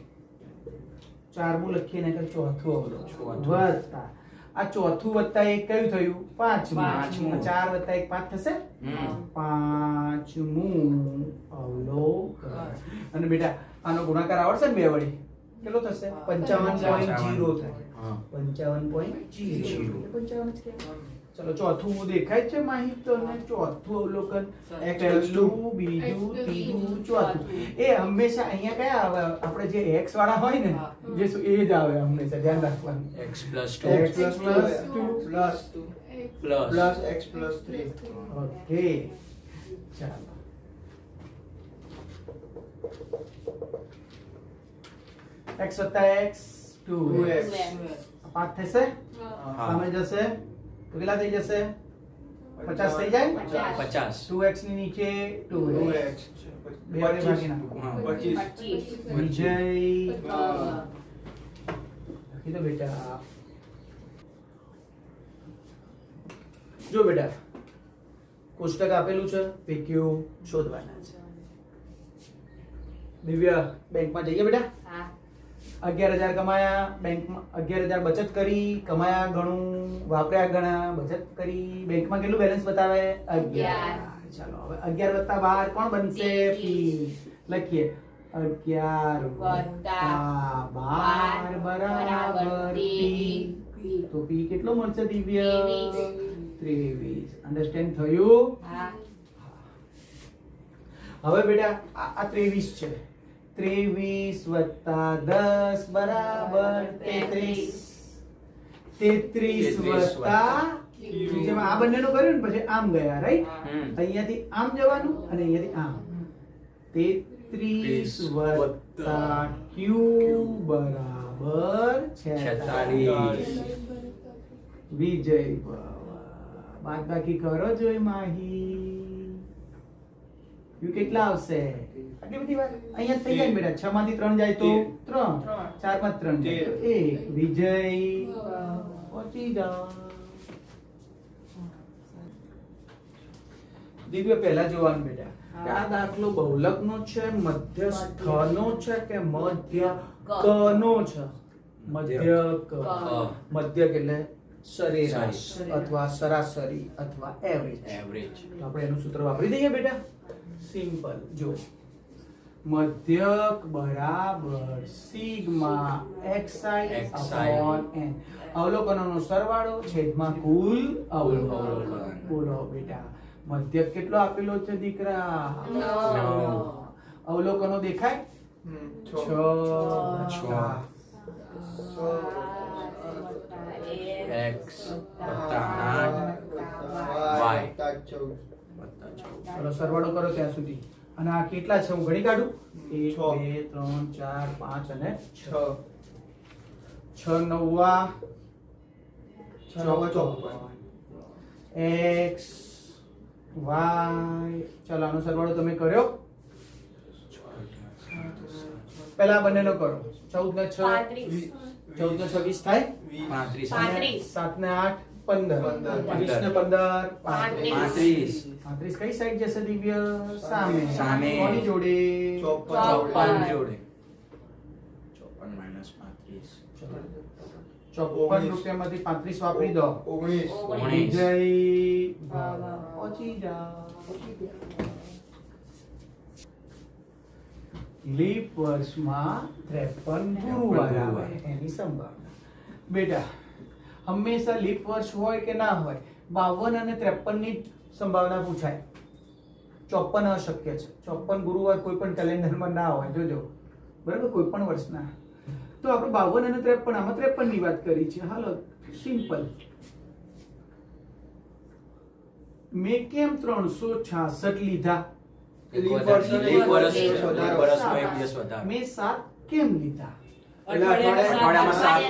4મું લખીએ ને કે ચોથું અવલોકન વત્તા આ ચોથું વત્તા એક કયું થયું? પાંચમું. 4 વત્તા 1 5 થશે. પાંચમું અવલોકન. અને બેટા આનો ગુણાકાર આવડશે ને બે વડે કેટલો થશે? 55.0 થાય. 55.0. 55 જ કહેવાય. ચલો ચોથું દેખાય છે માહિતી તો ને ચોથું અવલોકન પહેલું, બીજું, ત્રીજું, ચોથું. એ હંમેશા અહીંયા કયા આવે? આપણે જે x વાળા હોય ને જે શું એ જ આવે હંમેશા, ધ્યાન રાખવાનું. x + 2 x plus x plus 3. Okay ચાલો x વત્તા x 2x 5 થશે. સામે જશે તો કેટલા થઈ જશે? 50 થઈ જાય. 50 2x ની નીચે 2x 2x. બે વડે ભાગી નાખો. 25. વિજય લખી દો બેટા. જો બેટા કોષ્ટક આપેલું છે, પીક્યુ શોધવાના છે. દિવ્ય બેંકમાં જઈએ બેટા. 11,000 કમાયા, બેંકમાં 11,000 બચત કરી, કમાયા ઘણું, વાપર્યા ઘણા, બચત કરી, બેંકમાં કેટલું બેલેન્સ બતાવે? 11. ચાલો હવે 11 + 12 કોણ બનશે? P. લખીએ 11 + 12 બરાબર P. તો P કેટલો મળશે દિવ્ય? 23. અન્ડરસ્ટેન્ડ થયું? હવે બેટા આ 23 છે. 23 + 10 બરાબર 33. 33 + જેમ આ બંનેનું કર્યું ને પછી આમ ગયા, રાઈટ? અહીંયાથી આમ જવાનું અને અહીંયાથી આમ. 33 + Q બરાબર 46. વિજય બાદ બાકી કરો જોઈ માહી યુ કેટલા આવશે આટલી બધી વાત અહીંયા થઈ જાય ને બેટા 6 માંથી 3 જાય તો 3 4 માં 3 જાય તો 1 વિજય પહોંચી જાઓ દિવ્ય પહેલા જોવાનું બેટા કે આ દાખલો બહુલકનો છે મધ્યસ્થનો છે કે મધ્યકનો છે મધ્યક મધ્યક એટલે સરેરાશ અથવા સરાસરી અથવા એવરેજ એવરેજ આપણે એનું સૂત્ર વાપરી દઈએ બેટા સિમ્પલ જો મધ્યક બરાબર સિગ્મા xi upon n અવલોકનોનો સરવાળો છેદમાં કુલ અવલોકન બોલો બેટા મધ્યક કેટલો આપેલો છે દીકરા 9 અવલોકનો દેખાય 6 x + 8 ચલો સરવાળો કરો ત્યાં સુધી અને આ કેટલા છે હું ગણી કાઢું 1 2 3 4 5 અને 6 6 નવા 54 x y ચલો આનો સરવાળો તમે કર્યો પહેલા બંનેનો કરો 14 ને 6 14 ને 26 થાય 35 7 ને 8 15 20 ને 15 35 કઈ સાઈડ જશે દિવ્ય સામે કોની જોડે 54 જોડે 54 રૂપિયામાંથી 35 વાપરી દો 19 વિજય પહોંચી જાઓ લીપ વર્ષમાં 53 ગુરુવાર આવે એની સંભાવના બેટા હંમેશા લીપ વર્ષ હોય કે ના હોય 52 અને 53 ની સંભાવના પૂછાય 54 અશક્ય છે 54 ગુરુવાર કોઈ પણ કેલેન્ડરમાં ના હોય જોજો બરાબર કોઈ પણ વર્ષના તો આપણે 52 અને 53 આમાં 53 ની વાત કરી છે હાલો સિમ્પલ મેં કેમ 366 લીધા મેં 7 કેમ લીધા અઠવાડિયામાં સાત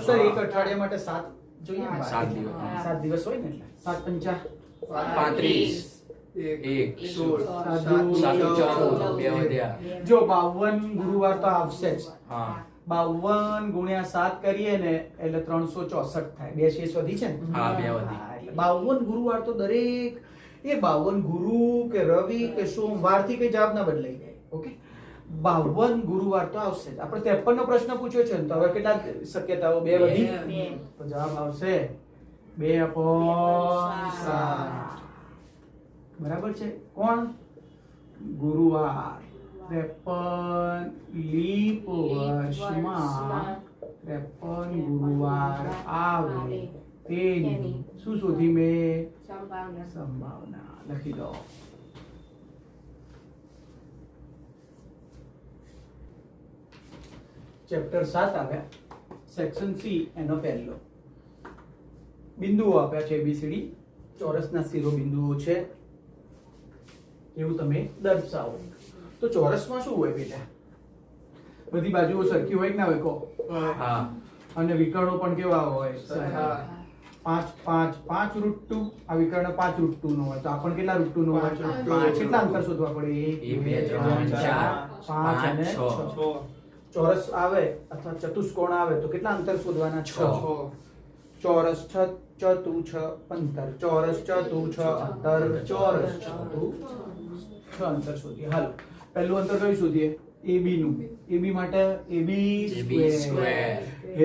સર એક અઠવાડિયા માટે 7 જોઈએ ને? 7 દિવસ. 7 દિવસ હોય ને એટલે 7 પંચા 35 1 7 બે વધ્યા જો 52 ગુરુવાર તો આવશે જ હા 52 ગુણ્યા 7 કરીએ ને એટલે 364 થાય બે શેષ વધી છે ને હા, બે વધી. એટલે 52 ગુરુવાર તો દરેક એ 52 ગુરુ કે રવિ કે સોમવાર થી કઈ જવાબ ના બદલાઈ જાય ઓકે 52 ગુરુવાર તો આવશે જ આપણે 53 નો પ્રશ્ન પૂછ્યો છે ને તો હવે કેટલા શક્યતાઓ બે વધી તો જવાબ આવશે 2/7 બરાબર છે કોણ ગુરુવાર 53 લીપ વર્ષમાં 53 ગુરુવાર આવે તેની શું શોધી મેં સંભાવના લખી દો ચેપ્ટર 7 આવ્યા સેક્શન સી એનો પહેલો બિંદુઓ આપ્યા છે એબીસીડી ચોરસના શિરોબિંદુઓ છે એવું તમે દર્શાવો તો ચોરસમાં શું હોય બેટા બધી બાજુઓ સરખી હોય કે ના હોય કહો હા અને વિકર્ણો પણ કેવા હોય 5 √2 આ વિકર્ણ 5 √2 નો હોય તો આપણ કેટલા √2 નો હોય કેટલા અંતર શોધવા પડે 1 2 3 4 5 અને 6 ચોરસ આવે અથવા ચતુષ્કોણ આવે તો કેટલા અંતર શોધવાના 6 ચોરસ 6 ચતુ 6 અંતર ચોરસ ચતુ 6 અંતર ચોરસ ચતુ 6 અંતર શોધીએ હાલો પહેલું અંતર કયું શોધીએ AB નું AB માટે AB સ્ક્વેર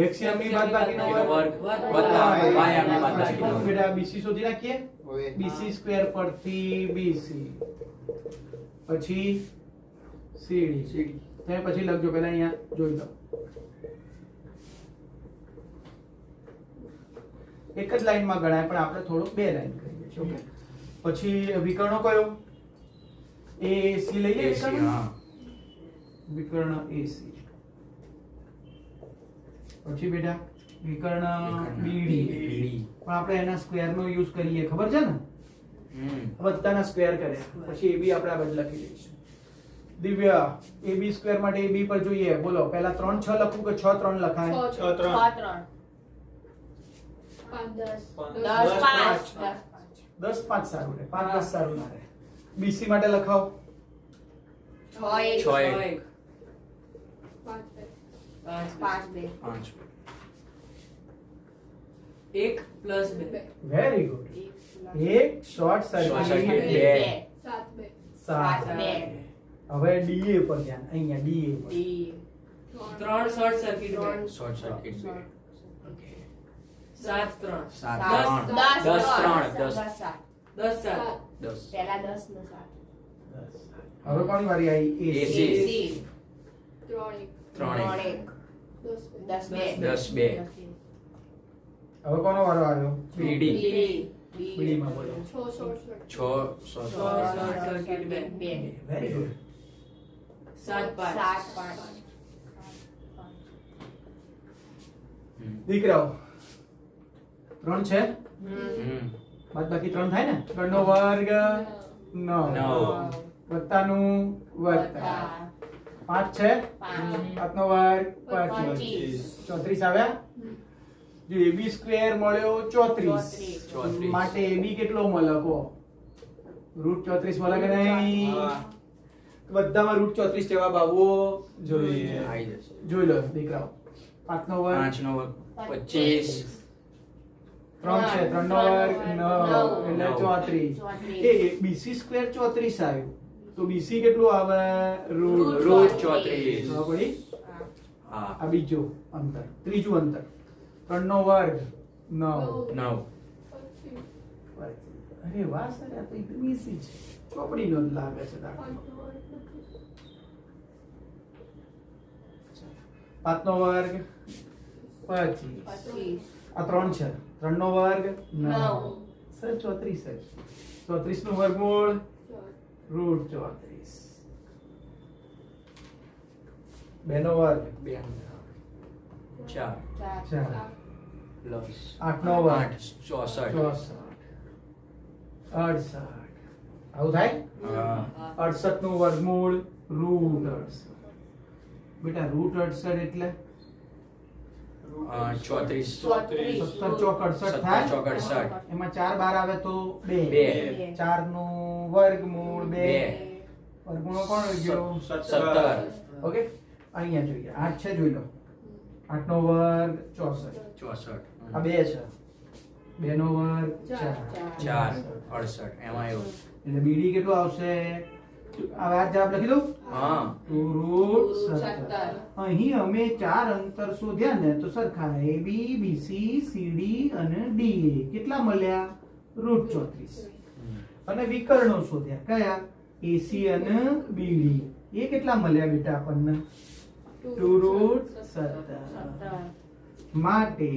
HCM ની બાદબાકીનો વર્ગ વત્તા y આમની બાદબાકીનો વર્ગ. બેટા BC શોધી નાખીએ BC સ્ક્વેર પરથી BC પછી CD તમે પછી લખજો પહેલા અહીંયા જોઈ લો એક જ લાઈનમાં ગણાય પણ આપણે થોડુંક બે લાઈન કરીએ છીએ ઓકે પછી વિકર્ણો કયો AC લઈએ વિકર્ણ હા વિકર્ણ AC પછી બેટા વિકર્ણ BD પણ આપણે એના સ્ક્વેર નો યુઝ કરીએ ખબર છે ને બધાના સ્ક્વેર કર્યા પછી AB આપણે આ બધું લખી દઈશું દિવ્ય AB સ્ક્વેર માટે AB પર જોઈએ બોલો પહેલા 3 6 લખું કે 6 3 લખાય 6 3 10 5 સારું રહે, 5 10 સારું ના રહે. BC માટે લખાવો. 6 1 પાંચ બે 5 1 પ્લસ 2 વેરી ગુડ. એક શોર્ટ Short circuit સર્કિટ બે. 7. બે. હવે DA પર ધ્યાન. અહીંયા DA પર. 3 શોર્ટ સર્કિટ 2 શોર્ટ સર્કિટ 2 7 3 7 દસ 3 10 10 7 10 પહેલા 10 ને 7 હવે કોની વારી આવી? AC. AC 3 10 બે 10 2 હવે કોનો વારો આવ્યો? BD BD માં બોલો. 6 શોર્ટ સર્કિટ 2 વેરી ગુડ. 7 5 દીકરાઓ 3 છે, બાદ બાકી 3 થાય ને? 3 નો વર્ગ 9 વત્તાનું વત્તા 5 છે, 5 નો વર્ગ 25 34 આવ્યા. જો AB સ્ક્વેર મળ્યો 34 માટે AB કેટલો મળે કહો? રૂટ 34 મળે કે નહીં? બધામાં રૂટ 34 જવાબ આવવો જોઈએ. આવી જશે. જોઈ લો દીકરાઓ. 5 નો વર્ગ 5 નો વર્ગ 25 3 છે, 3 નો વર્ગ 9 એટલે 34. એ BC સ્ક્વેર 34 આવ્યું તો BC કેટલું આવે? રૂટ 34 ખબર પડી? હા આ બીજું અંતર, ત્રીજું અંતર 3 નો વર્ગ 9. 9 અરે વાહ સર, આ તો એકદમ easy છે. ચોપડીનો જ લાગે છે દાખલો. 5 નો વર્ગ 25. આ 3 છે, 3 નો વર્ગ 9 સર 34 છે. 34 નું વર્ગમૂળ રૂટ 34. 2 નો વર્ગ 2 4 4. પ્લસ 8 નો વર્ગ 64 68. આવું થાય? 68 નું વર્ગમૂળ રૂટ 68. બેટા રૂટ 68 એટલે 34 17 ચોક 68 થાય. 68 એમાં 4 બાર આવે તો 2. બે. 4 નું વર્ગમૂળ 2. વર્ગમૂળ કોણ આવી ગયો? 17 ઓકે, અહીંયા જોઈએ 8 છે, જોઈ લો. 8 નો વર્ગ 64. 64 આ 2 છે, 2 નો વર્ગ 4. 4 68 એમાં એવું એટલે BD કેટલું આવશે? હવે આ જવાબ લખી દઉં. હા રૂટ 17. અહીં અમે 4 અંતર શોધ્યા ને તો સરખા AB, BC, CD અને DA કેટલા મળ્યા? રૂટ 34. અને વિકર્ણો શોધ્યા કયા? AC અને BD એ કેટલા મળ્યા બેટા આપણને? 2 રૂટ 17. માટે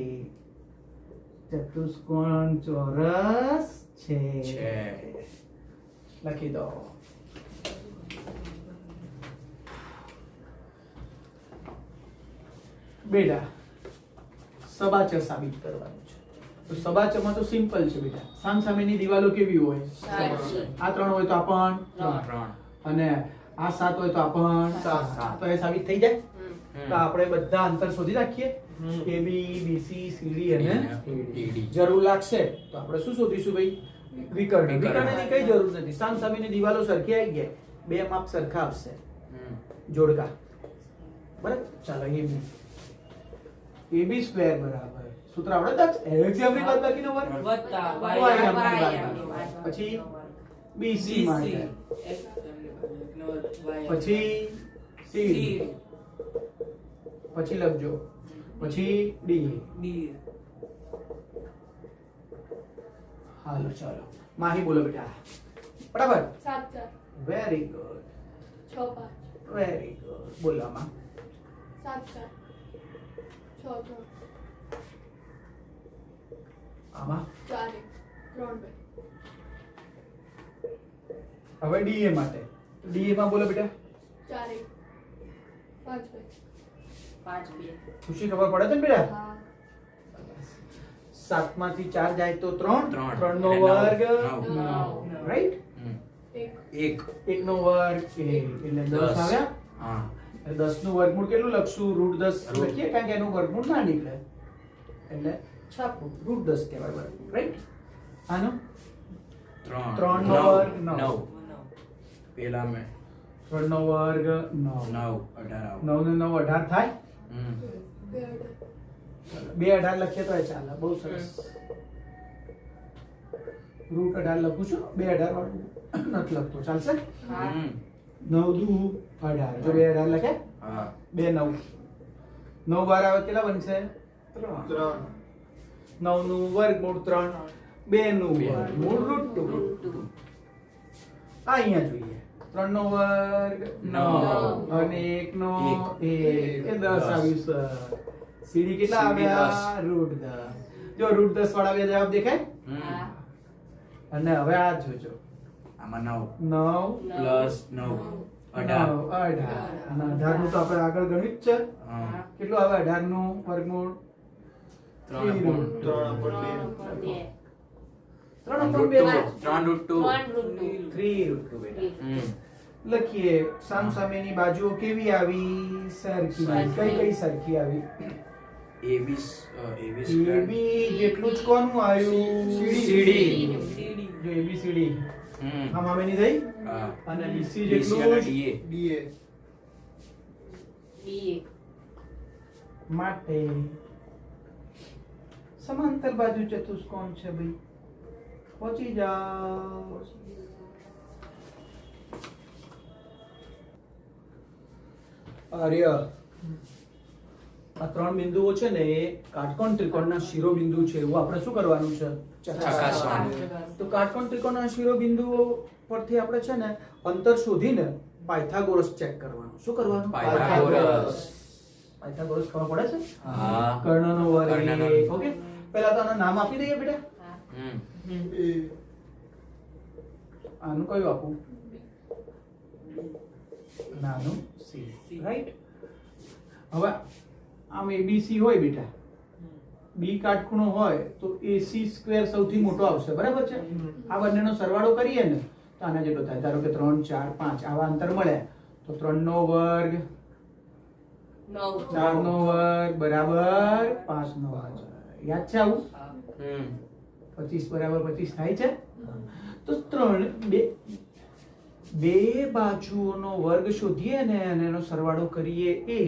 ચતુષ્કોણ ચોરસ છે. લખી દો. બેટા સબાચર સાબિત કરવાનું છે. તો સબાચરમાં તો સિમ્પલ છે બેટા. સામસામેની દિવાલો કેવી હોય? આ 3 હોય તો આ પણ 3 અને આ 7 હોય તો આ પણ 7. તો એ સાબિત થઈ જાય. તો આપણે બધા અંતર શોધી રાખીએ. AB, BC, CD અને AD. જરૂર લાગશે તો આપણે શું શોધીશું ભાઈ? વિકર્ણ. વિકર્ણની કઈ જરૂર નથી. સામસામેની દિવાલો સરખી આવી ગયા, બે માપ સરખા આપશે. જોડકા બરાબર. ચાલો AB સ્ક્વેર બરાબર સૂત્ર આવડે દક્ષ x ની બાદબાકીનો વર્ગ વત્તા y ની બાદબાકી. પછી BC માટે, પછી CD, પછી લખજો, પછી D. હાલો ચાલો માહી બોલો બેટા. બરાબર, વેરી ગુડ, વેરી ગુડ. બોલામાં આમાં હવે DA માટે. DA માં બોલો બેટા. 5 2 ખુશી ખબર પડે છે ને બેટા? 7 માંથી 4 જાય તો 3. 3 નો વર્ગ 9, રાઈટ? 1 નો વર્ગ 1 એટલે 10 આવ્યા. હા 10 નું વર્ગમૂળ કેટલું લખશું? રૂટ 10 લખીએ કારણ કે એનું વર્ગમૂળ ના નીકળે એટલે છાપું રૂટ 10 કહેવાય બરાબર રાઈટ આનો 3 ત્રણ નો વર્ગ નવ. 9 પેલા મેં 3 નો વર્ગ 9 9 18 9 ને 9 18 થાય હમ બે 18 લખીએ તો ચાલે બહુ સરસ રૂટ 18 લખું છું બે 18 વાળું નથી લખતો ચાલશે હા. હમ 9 દુ 18 જો બે 18 લખે હા બે 9 9 બાર આવે કેટલા બનશે 3 9 નું વર્ગમૂળ 3 2 નું વર્ગમૂળ રૂટ 2 આ અહીંયા જોઈએ 3 નો વર્ગ 9 અને 1 નો 1 એ 10 આવ્યું સર સીડી કેટલા સીડી આવ્યા રૂટ 10 જો રૂટ 10 વાળા બે જવાબ દેખાય હમ હા. અને હવે આ જોજો આમાં 9 9 પ્લસ 9 18 18 અને 18 નું તો આપણે આગળ ગણ્યું જ છે હા કેટલું આવે 18 નું વર્ગમૂળ 3 upon 3 3 2 બે 3 root 2 રૂટ 2 3 રૂટ 2 બેટા હમ લખીએ સામસામેની બાજુઓ કેવી આવી સરખી કઈ કઈ સરખી આવી AB square AB જેટલું જ કોનું આવ્યું CD. જો ABCD હમ આ મામેની થઈ હા અને BC BC જેટલું અને જ DA BA માટે સમાંતર બાજુ ચતુષ્કોણ છે ભાઈ પહોંચી જાઓ આર્ય આ ત્રણ બિંદુઓ છે ને એ કાટકોણ ત્રિકોણના શિરોબિંદુ છે એવું આપણે શું કરવાનું છે ચકાસવાનું. તો કાટકોણ ત્રિકોણના શિરોબિંદુઓ પરથી આપણે છે ને અંતર શોધીને પાયથાગોરસ ચેક કરવાનું શું કરવાનું પાયથાગોરસ. પાયથાગોરસ ખબર પડે છે હા કર્ણનો કર્ણનો. વર્ગ ઓકે પહેલા તો આનું નામ આપી દઈએ બેટા હા. હમ આનું કયું આપું નાનું સી રાઈટ હવે આમ એબીસી હોય બેટા બી કાટખૂણો હોય તો એસી સ્ક્વેર સૌથી મોટો આવશે બરાબર છે આ બંનેનો સરવાળો કરીએ ને તો આના જેટલો થાય ધારો કે 3 4 5 આવા અંતર મળ્યા તો 3 નો વર્ગ 9 4 નો વર્ગ બરાબર 5 નો વર્ગ યાદ છે આવું હમ 25 બરાબર 25 થાય છે તો બે બાજુઓનો વર્ગ શોધીએ ને અને એનો સરવાળો કરીએ એ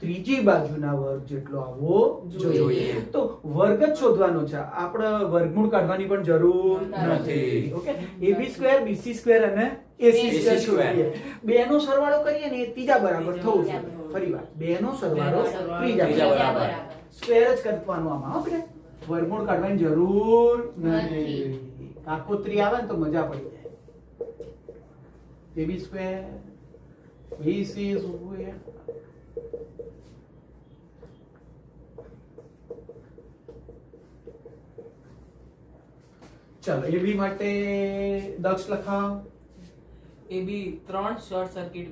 ત્રીજી બાજુના વર્ગ જેટલો આવવો જોઈએ જોઈએ. તો વર્ગ જ શોધવાનો છે આપણે વર્ગમૂળ કાઢવાની પણ જરૂર નથી નથી. Okay AB square BC square અને AC AC સ્ક્વેર સ્ક્વેર. શોધીએ બેનો સરવાળો કરીએ ને એ ત્રીજા બરાબર થવું જોઈએ ફરીવાર બેનો સરવાળો ત્રીજા બરાબર સ્ક્વેર જ કરવાનો આમાં આપણે વર્ગમૂળ કાઢવાની જરૂર નથી કાકોત્રી આવે ને તો મજા પડી જાય AB સ્ક્વેર BC સ્ક્વેર ચાલો AB માટે દક્ષ લખાવ AB 3 short circuit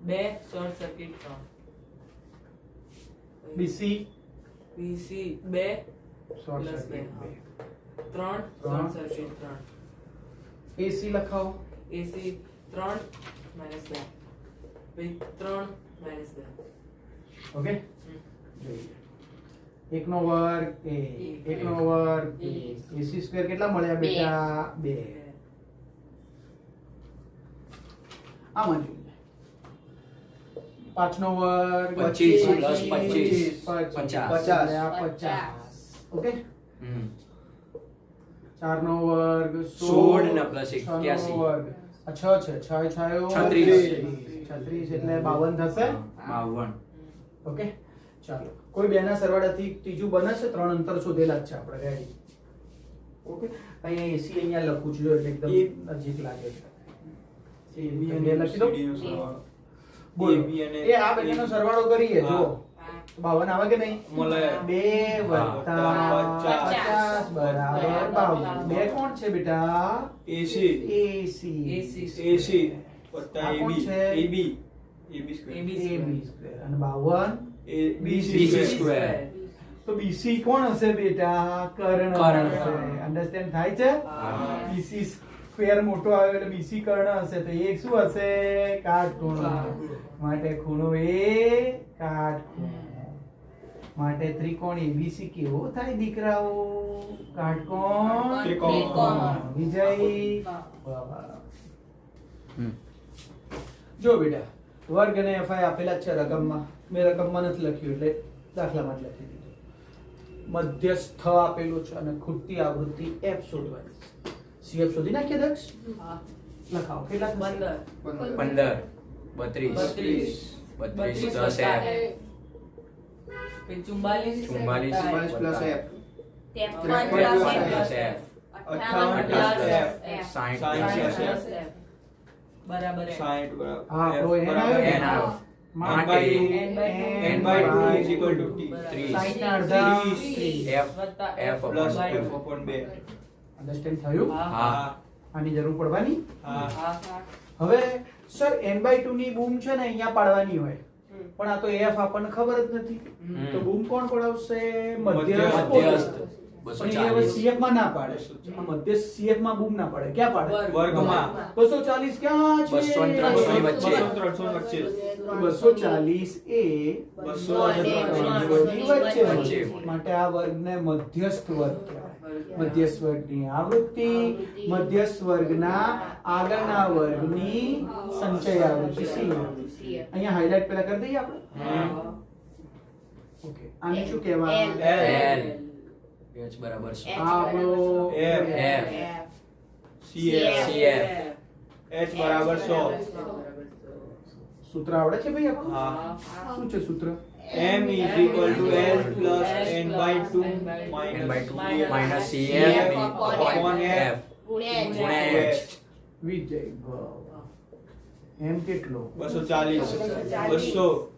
2 short circuit 3 BC BC 2 short Plus circuit બે. 3 ત્રણ. Short circuit 3 AC લખાવ AC 3 minus 2 પછી 3 minus 2 ઓકે જોઈએ એકનો વર્ગ a એકનો વર્ગ a AC સ્ક્વેર કેટલા મળ્યા બેટા 2 આમાં જોઈએ 5 નો વર્ગ 25 plus 50 50. ઓકે હમ 4 નો વર્ગ 16 ને plus 81. 6 છે 6 છાયો 36. 36 એટલે 52 થશે 52 ઓકે ચાલો કોઈ બેના સરવાળાથી ત્રીજું બને છે ત્રણ અંતર શોધેલા જ છે આપણે રેડી ઓકે અહીંયા એસી અહીંયા લખું છું જો એટલે એકદમ નજીક લાગે છે AB બે અને લખી દો CD નો સરવાળો. બોલો AB અને એ આ બંનેનો સરવાળો કરીએ જો 52 આવે કે નહીં મળે. 2 વત્તા 50 બરાબર 52 બે કોણ છે બેટા AC એસી AC વત્તા આ કોણ AB છે? AB square. AB AB square અને 52 BC BC square. square. તો બીસી કોણ હશે બેટા કર્ણ કર્ણ. હશે અન્ડરસ્ટેન્ડ થાય છે હા. બીસી સ્ક્વેર મોટો આવ્યો એટલે બીસી કર્ણ હશે તો એ શું હશે કાટખૂણો માટે ખૂણો એ કાટખૂણો માટે ત્રિકોણ ABC કેવો થાય દીકરાઓ? કાટકોણ ત્રિકોણ. વિજય. વાહ, વાહ. જો બેટા, વર્ગ અને FI આપેલા જ છે રકમમાં. મેં રકમમાં નથી લખ્યું એટલે દાખલામાં જ લખી દીધું. મધ્યસ્થ આપેલું છે અને ખૂટતી આવૃત્તિ F શોધવાની છે. CF શોધી નાખીએ દક્ષ? હા. લખાવો. કેટલા થશે? 15 15 32 32 10 F પછી 44 44 plus F 53 plus plus F 58 plus F 60 60 F બરાબર F. 60 બરાબર. હા, F તો N બરાબર. આવ્યો. N આવ્યો. માટે N by 2 is equal to T. 60 ના અડધા 30. F વત્તા F Plus by F upon 2. Understand થયું? હા. હા આની જરૂર પડવાની? હા. હા. હવે સર n/2 ની બૂમ છે ને અહીંયા પાડવાની હોય, પણ આ તો F આપણને ખબર જ નથી. તો બૂમ કોણ પડાવશે? મધ્યસ્થ. મધ્યસ્થ પણ એ હવે 240 CF માં ના પાડે. આ મધ્યસ્થ CF માં બૂમ ના પાડે. ક્યાં પાડે? વર્ગમાં. 240 ક્યાં છે? 200 અને 300 ની વચ્ચે. 200 વચ્ચે. 240 એ 200 ની વચ્ચે. વચ્ચે. માટે આ વર્ગને મધ્યસ્થ વર્ગ કહેવાય. મધ્યસ્થ વર્ગની આવૃત્તિ મધ્યસ્થ વર્ગના આગળના વર્ગની સંચય આવૃત્તિ C. અહીંયા હાઇલાઇટ પેલા કરી દઈએ આપણે. ઓકે, આને શું કહેવાય? L H બરાબર 100 આ આપણો F. F CF. CF H બરાબર 100. સૂત્ર આવડે છે ભાઈ આપણને? હા. શું છે સૂત્ર? M is equal to L plus N by 2 N by minus 2 minus CF upon F ગુણ્યા H વિજય ભાવ. એમ કેટલો? 240. 200.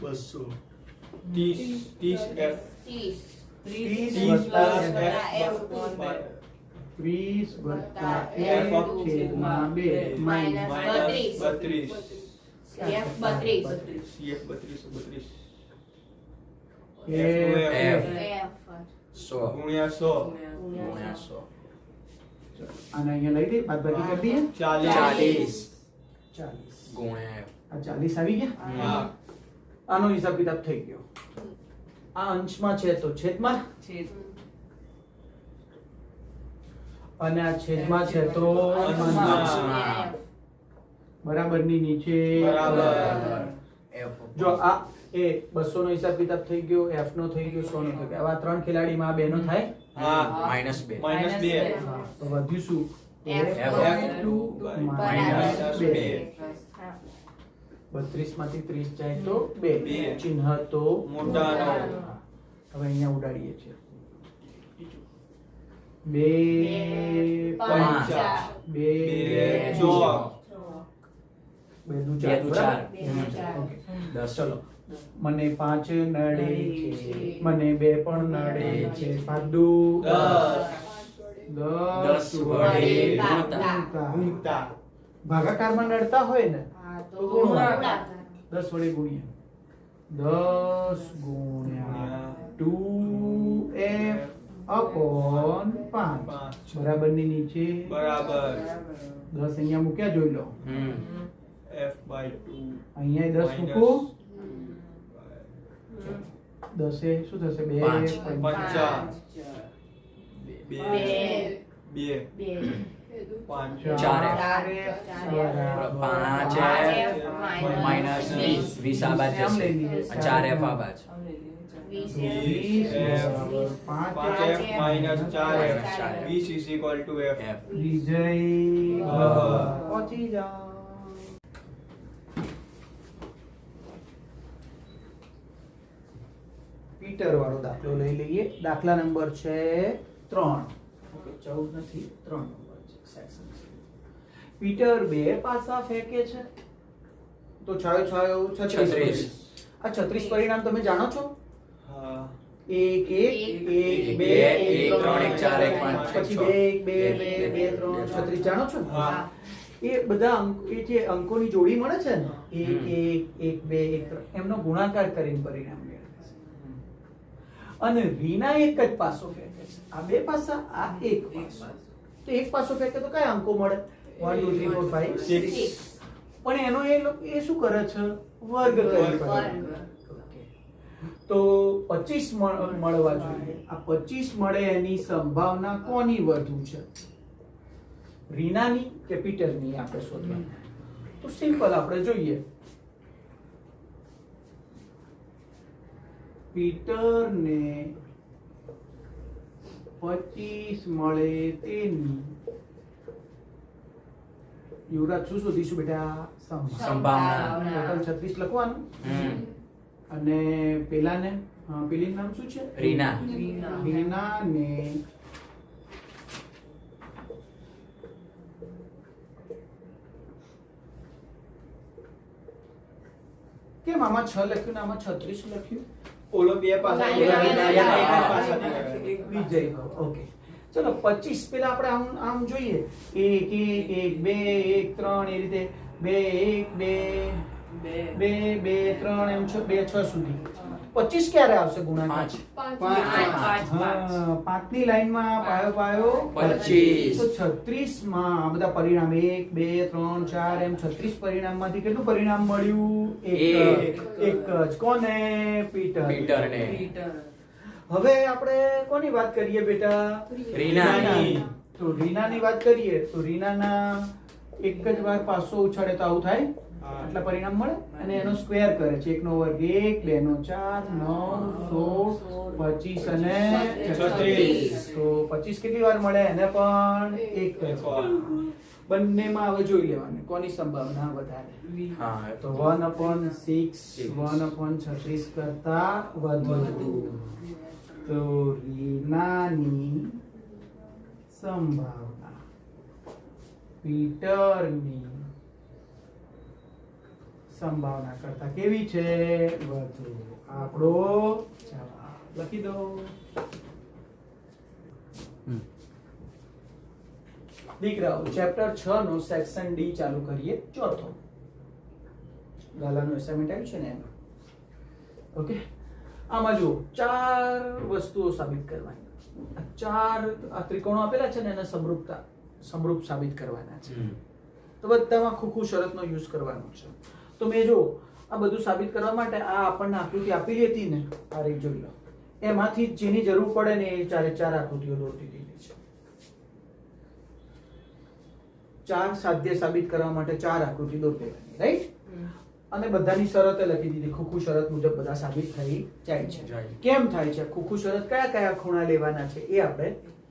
200. 30 F. 30 plus વત્તા F. 30 વત્તા F F છેદમાં 2 minus Minus 32. CF 32. CF 32. F. 100 ગુણ્યા 100. ગુણ્યા 100 આને અહીંયા લઈ દે, બાદબાકી કરી દઈએ. 40 40 ગુણ્યા F આ 40 આવી ગયા. હા. આનો હિસાબ કિતાબ થઈ ગયો. આ અંશમાં છે તો છેદમાં, અને આ છેદમાં છે તો અંશમાં. અંશમાં. બરાબરની નીચે બરાબર. F જો આ એ 200 નો હિસાબ કિતાબ થઈ ગયો, F નો થઈ ગયો, 100 નો થઈ ગયો. આવા ત્રણ ખેલાડીમાં આ બે નો થાય. હા. minus 2 minus 2. હા, તો વધ્યું શું? F2 minus 2. 2. 32 માંથી 30 જાય તો 2. બે. ચિહ્ન તો મોટાનો. હવે અહીંયા ઉડાડીએ છીએ. 2 પાંચ. 2 2 2 દુ 4 બે દુ ચાર. ઓકે 10 ચલો. મને 5 નડે છે, મને 2 પણ નડે છે, 5 દુ 10. 10 વડે ગુણતા. ગુણતા. ભાગાકારમાં નડતા હોય ને તો ગુણાકાર. 10 વડે ગુણ્યા 10 ગુણ્યા 2F upon 5 બરાબરની નીચે બરાબર. 10 અહીંયા મૂક્યા, જોઈ લો. F by 2. અહીંયા 10 minus મૂકું, 10 એ શું થશે? 2 પાંચ. 2 બે 5 ચાર. 5 5F minus 20 આ બાજુ જશે. 4F આ બાજુ. 5F minus 4F. 20 is equal to F. F વિજય હા. પહોંચી જાઓ. પીટર વાળો દાખલો લઈ લઈએ. દાખલા નંબર છે 3. ઓકે, 14 નથી, 3 નંબર છે સેક્શન. પીટર 2 પાસા ફેંકે છે તો છાયો છાયો 36. આ 36 પરિણામ તમે જાણો છો? હા. 1 1 1 2 1 3 1 4 1 5 પછી 2 1 2 2 3 36 જાણો છો? હા. એ બધા એ જે અંકોની જોડી મળે છે ને 1 1 1 2 1 3 એમનો ગુણાકાર કરીને પરિણામ મેળવે છે. અને રીના એક જ પાસો ફેંકે છે. આ બે પાસા, આ એક પાસો. તો એક પાસો ફેંકે તો કયા અંકો મળે? 1 2 3 4 5 6. પણ એનો એ શું કરે છે? વર્ગ કરે છે. Okay. તો 25 મળવા જોઈએ. આ 25 મળે એની સંભાવના કોની વધુ છે? રીનાની કે પીટરની આપણે શોધવાનું. તો સિમ્પલ આપણે જોઈએ. પીટરને 25 મળે તેની યુવરાજ શું શોધીશું બેટા? સંભાવના. ટોટલ 36 લખવાનું. અને પેલાને પેલીનું નામ શું છે? રીના. રીનાને કેમ આમાં 6 લખ્યું ને આમાં 36 લખ્યું? ઓલો બે પાછા એક પાછા વિજય. ઓકે, ચલો 25 પેલા આપણે આમ જોઈએ. 1 1 1 2 1 3 એ રીતે 2 1 2 2 3 એમ 2 6 સુધી. 25 ક્યારે આવશે ગુણાકાર? 5 ની લાઈનમાં પાયો 25. તો 36 માં આ બધા પરિણામ 1 2 3 4 એમ 36 પરિણામમાંથી કેટલું પરિણામ મળ્યું? એક જ. કોને? પીટરને. હવે આપણે કોની વાત કરીએ બેટા? રીનાની. તો રીનાની વાત કરીએ તો રીનાના એક જ વાર 500 ઉછાળે તો આવું થાય. આટલા પરિણામ મળે અને એનો સ્ક્વેર કરે છે. 1 નો વર્ગ 1 2 નો 4 9 16 25 અને 36. તો 25 કેટલી વાર મળે? એને પણ એક જ. બંનેમાં હવે જોઈ લેવાનું કોની સંભાવના વધારે. હા. તો 1/6 1/36 કરતા વધુ. તો રીનાની સંભાવના પીટરની સંભાવના કરતા કેવી છે? વધુ. આપણો જવાબ લખી દો. દીકરાઓ ચેપ્ટર 6 નો સેક્શન ડી ચાલુ કરીએ. ચોથો ગાલાનું અસાઇનમેન્ટ આવ્યું છે ને એનો. ઓકે, આમાં જુઓ 4 વસ્તુઓ સાબિત કરવાની. આ ત્રિકોણો આપેલા છે ને એને સમરૂપ સાબિત કરવાના છે. તો બધામાં ખૂખું શરતનો યુઝ કરવાનો છે. તો મેં જો આ બધું સાબિત કરવા માટે આ આપણને આકૃતિ આપેલી હતી ને, આ રીત જોઈ લો. એમાંથી જેની જરૂર પડે ને એ 4 આકૃતિઓ દોરતી દીધી છે. 4 સાધ્ય સાબિત કરવા માટે 4 આકૃતિ દોર દેવાની, રાઈટ? અને બધાની શરતે લખી દીધી. ખૂખું શરત મુજબ બધા સાબિત થઈ જાય છે. કેમ થાય છે? ખૂખું શરત કયા કયા ખૂણા લેવાના છે એ આપણે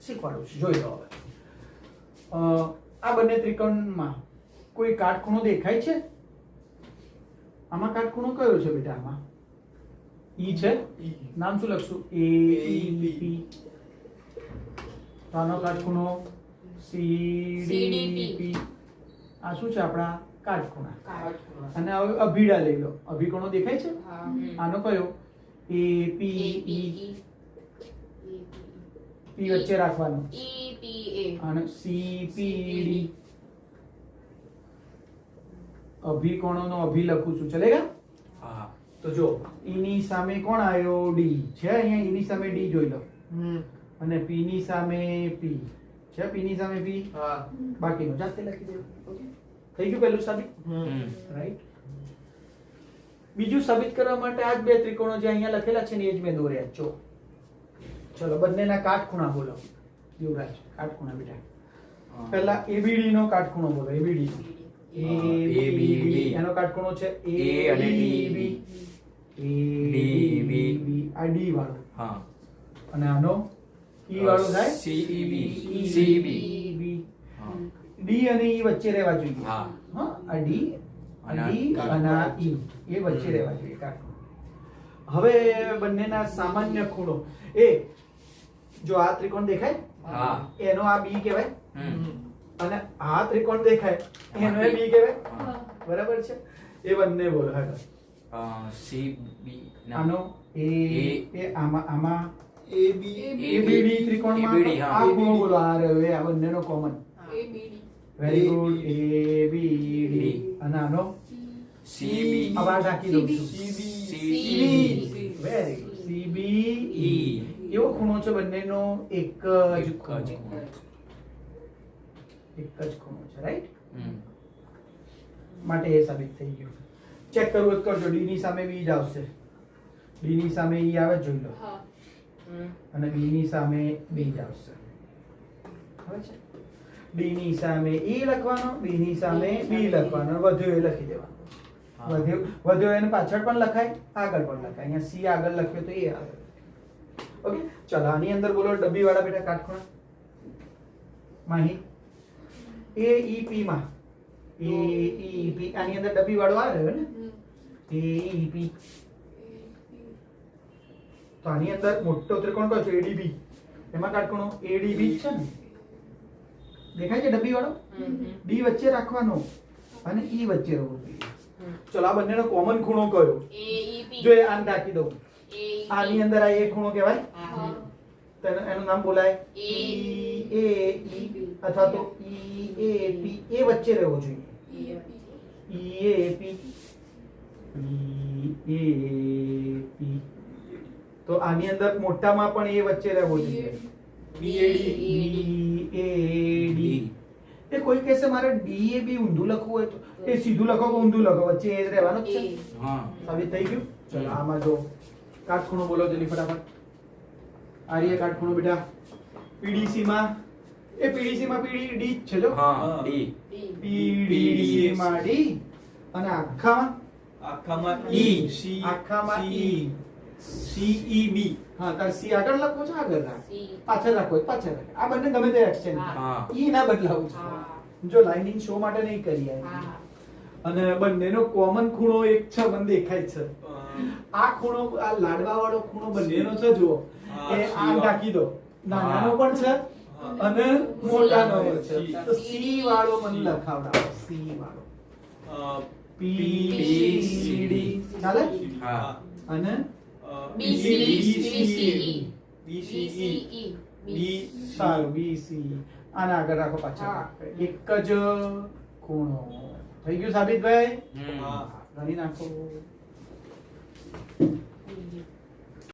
શીખવાડું છું. જોઈ લો હવે. આ બંને ત્રિકોણમાં કોઈ કાટખૂણો દેખાય છે? આમાં કાટખૂણો કયો છે બેટા? આમાં ઈ છે. નામ શું લખશું? એ પી. આનો કાટખૂણો સીડીપી. આ શું છે? આપણા કાટખૂણા. અને હવે અભીડા લઈ લો. અભિકોણો દેખાય છે? આનો કયો? એ પી ઈ. પી વચ્ચે રાખવાનો. અને સી પી ડી. અભિકોણોનો અભિ લખું છું, ચલેગા? હા. તો જો ઈ ની સામે કોણ આવ્યો? ડી છે. અહીંયા ઈ ની સામે ડી જોઈ લો. અને પી ની સામે પી છે. પી ની સામે પી. બાકીનું જાતે લખી દો. ઓકે, થઈ ગયું પહેલું સાબિત, રાઈટ? બીજું સાબિત કરવા માટે આ જ બે ત્રિકોણો જે અહીંયા લખેલા છે ને એ જ મેં દોર્યા. જો ચલો બંનેના કાટખૂણા બોલો. યુવરાજ કાટખૂણા બેટા. પહેલા એબીડી નો કાટખૂણો બોલો. એબીડી એબીડી એનો કાટખૂણો છે A અને DB. આ D વાળો. હા. અને આનો E વાળો થાય CEB. CEB. D અને E વચ્ચે રહેવા જોઈએ. હા. હા, આ D અને E અને આ E એ વચ્ચે રહેવા જોઈએ કાટખૂણો. હવે બંનેના સામાન્ય ખૂણો એ જો આ ત્રિકોણ દેખાય, હા, એનો આ B કહેવાય. અને આ ત્રિકોણ દેખાય એનો એ B કહેવાય. બરાબર છે? એ બંને બોલો. હેડો CB. આનો એ આમાં AB ABD ત્રિકોણમાં ABD, હા. આ ખૂણો બોલો. આ રહ્યો એ આ બંનેનો કોમન. Very good. ABD. અને આનો CB. અવાજ ઢાંકી દઉં છું. CB. Very good. CBE. એવો ખૂણો છે બંનેનો એક જ ખૂણો. એક જ ખૂણો છે, રાઈટ? માટે એ સાબિત થઈ ગયું. ચેક કરવું હોય તો કરજો. ડી ની સામે બી જ આવશે. ડી ની સામે ઈ આવે જોઈ લો. હા. અને બી ની સામે બી જ આવશે. હવે છે ડી ની સામે ઈ લખવાનો, બી ની સામે બી લખવાનો, વધ્યો એ લખી દેવાનો. વધ્યો એને પાછળ પણ લખાય, આગળ પણ લખાય. અહીંયા સી આગળ લખ્યો તો એ આગળ. ઓકે, ચલો આની અંદર બોલો ડબ્બી વાળા બેટા કાટખૂણા માહી એ ઈ પી માં એ ઈ પી આની અંદર ડબ્બી વાળો આ રહ્યો ને એ ઈ પી. તો આની અંદર મોટો ત્રિકોણ કયો છે? એડીબી. એમાં કાટખૂણો એડીબી જ છે ને, દેખાય છે ડબ્બી વાળો? ડી વચ્ચે રાખવાનો અને ઈ વચ્ચે રહેવો જોઈએ. ચલો આ બંનેનો કોમન ખૂણો કયો? AEP. જો એ આને ઢાંકી દઉં. આની અંદર આ એ ખૂણો કહેવાય, હા. તો એનું નામ બોલાય A. EAE અથવા તો EAP. એ વચ્ચે રહેવો જોઈએ. EAP. EAP. તો આની અંદર મોટામાં પણ એ વચ્ચે રહેવો જોઈએ. BAD. એ કોઈ કહેશે મારે DAB ઊંધું લખવું હોય તો એ સીધું લખો કે ઊંધું લખો, વચ્ચે એ જ રહેવાનું જ છે. હા સાબિત થઈ ગયું. ચલો આમાં જો કાટખૂણો બોલો જલ્દી ફટાફટ. આર્ય કાટખૂણો બેટા PDC માં એ PDC માં PDD જ છે જો. હા ડી PDC માં D અને આખામાં E. C આખામાં C E. CEB. હા તાર C આગળ લખો છો આગળ રાખ, C. પાછળ રાખો હોય પાછળ રાખ. આ બંને ગમે તે એક્સચેન્જ હા. થાય. E ના બદલાવું છે. હા. જો લાઇનિંગ શો માટે નહીં કરી આ. હા. અને બંનેનો કોમન ખૂણો એક છે, મને દેખાય છે. આ ખૂણો આ લાડવા વાળો ખૂણો બંનેનો છે જુઓ. હા, એ આ C ઢાંકી દો. નાનાનો પણ છે હા. અને મોટાનો પણ C. છે. તો C વાળો મને લખાવડાવો. C વાળો P C D ચાલે? હા અને BCE. BCE. BCE. સારું B C. આના આગળ રાખો પાછળ. હા. એક જ ખૂણો થઈ ગયું સાબિત ભાઈ. હમ. હા. ગણી નાખો.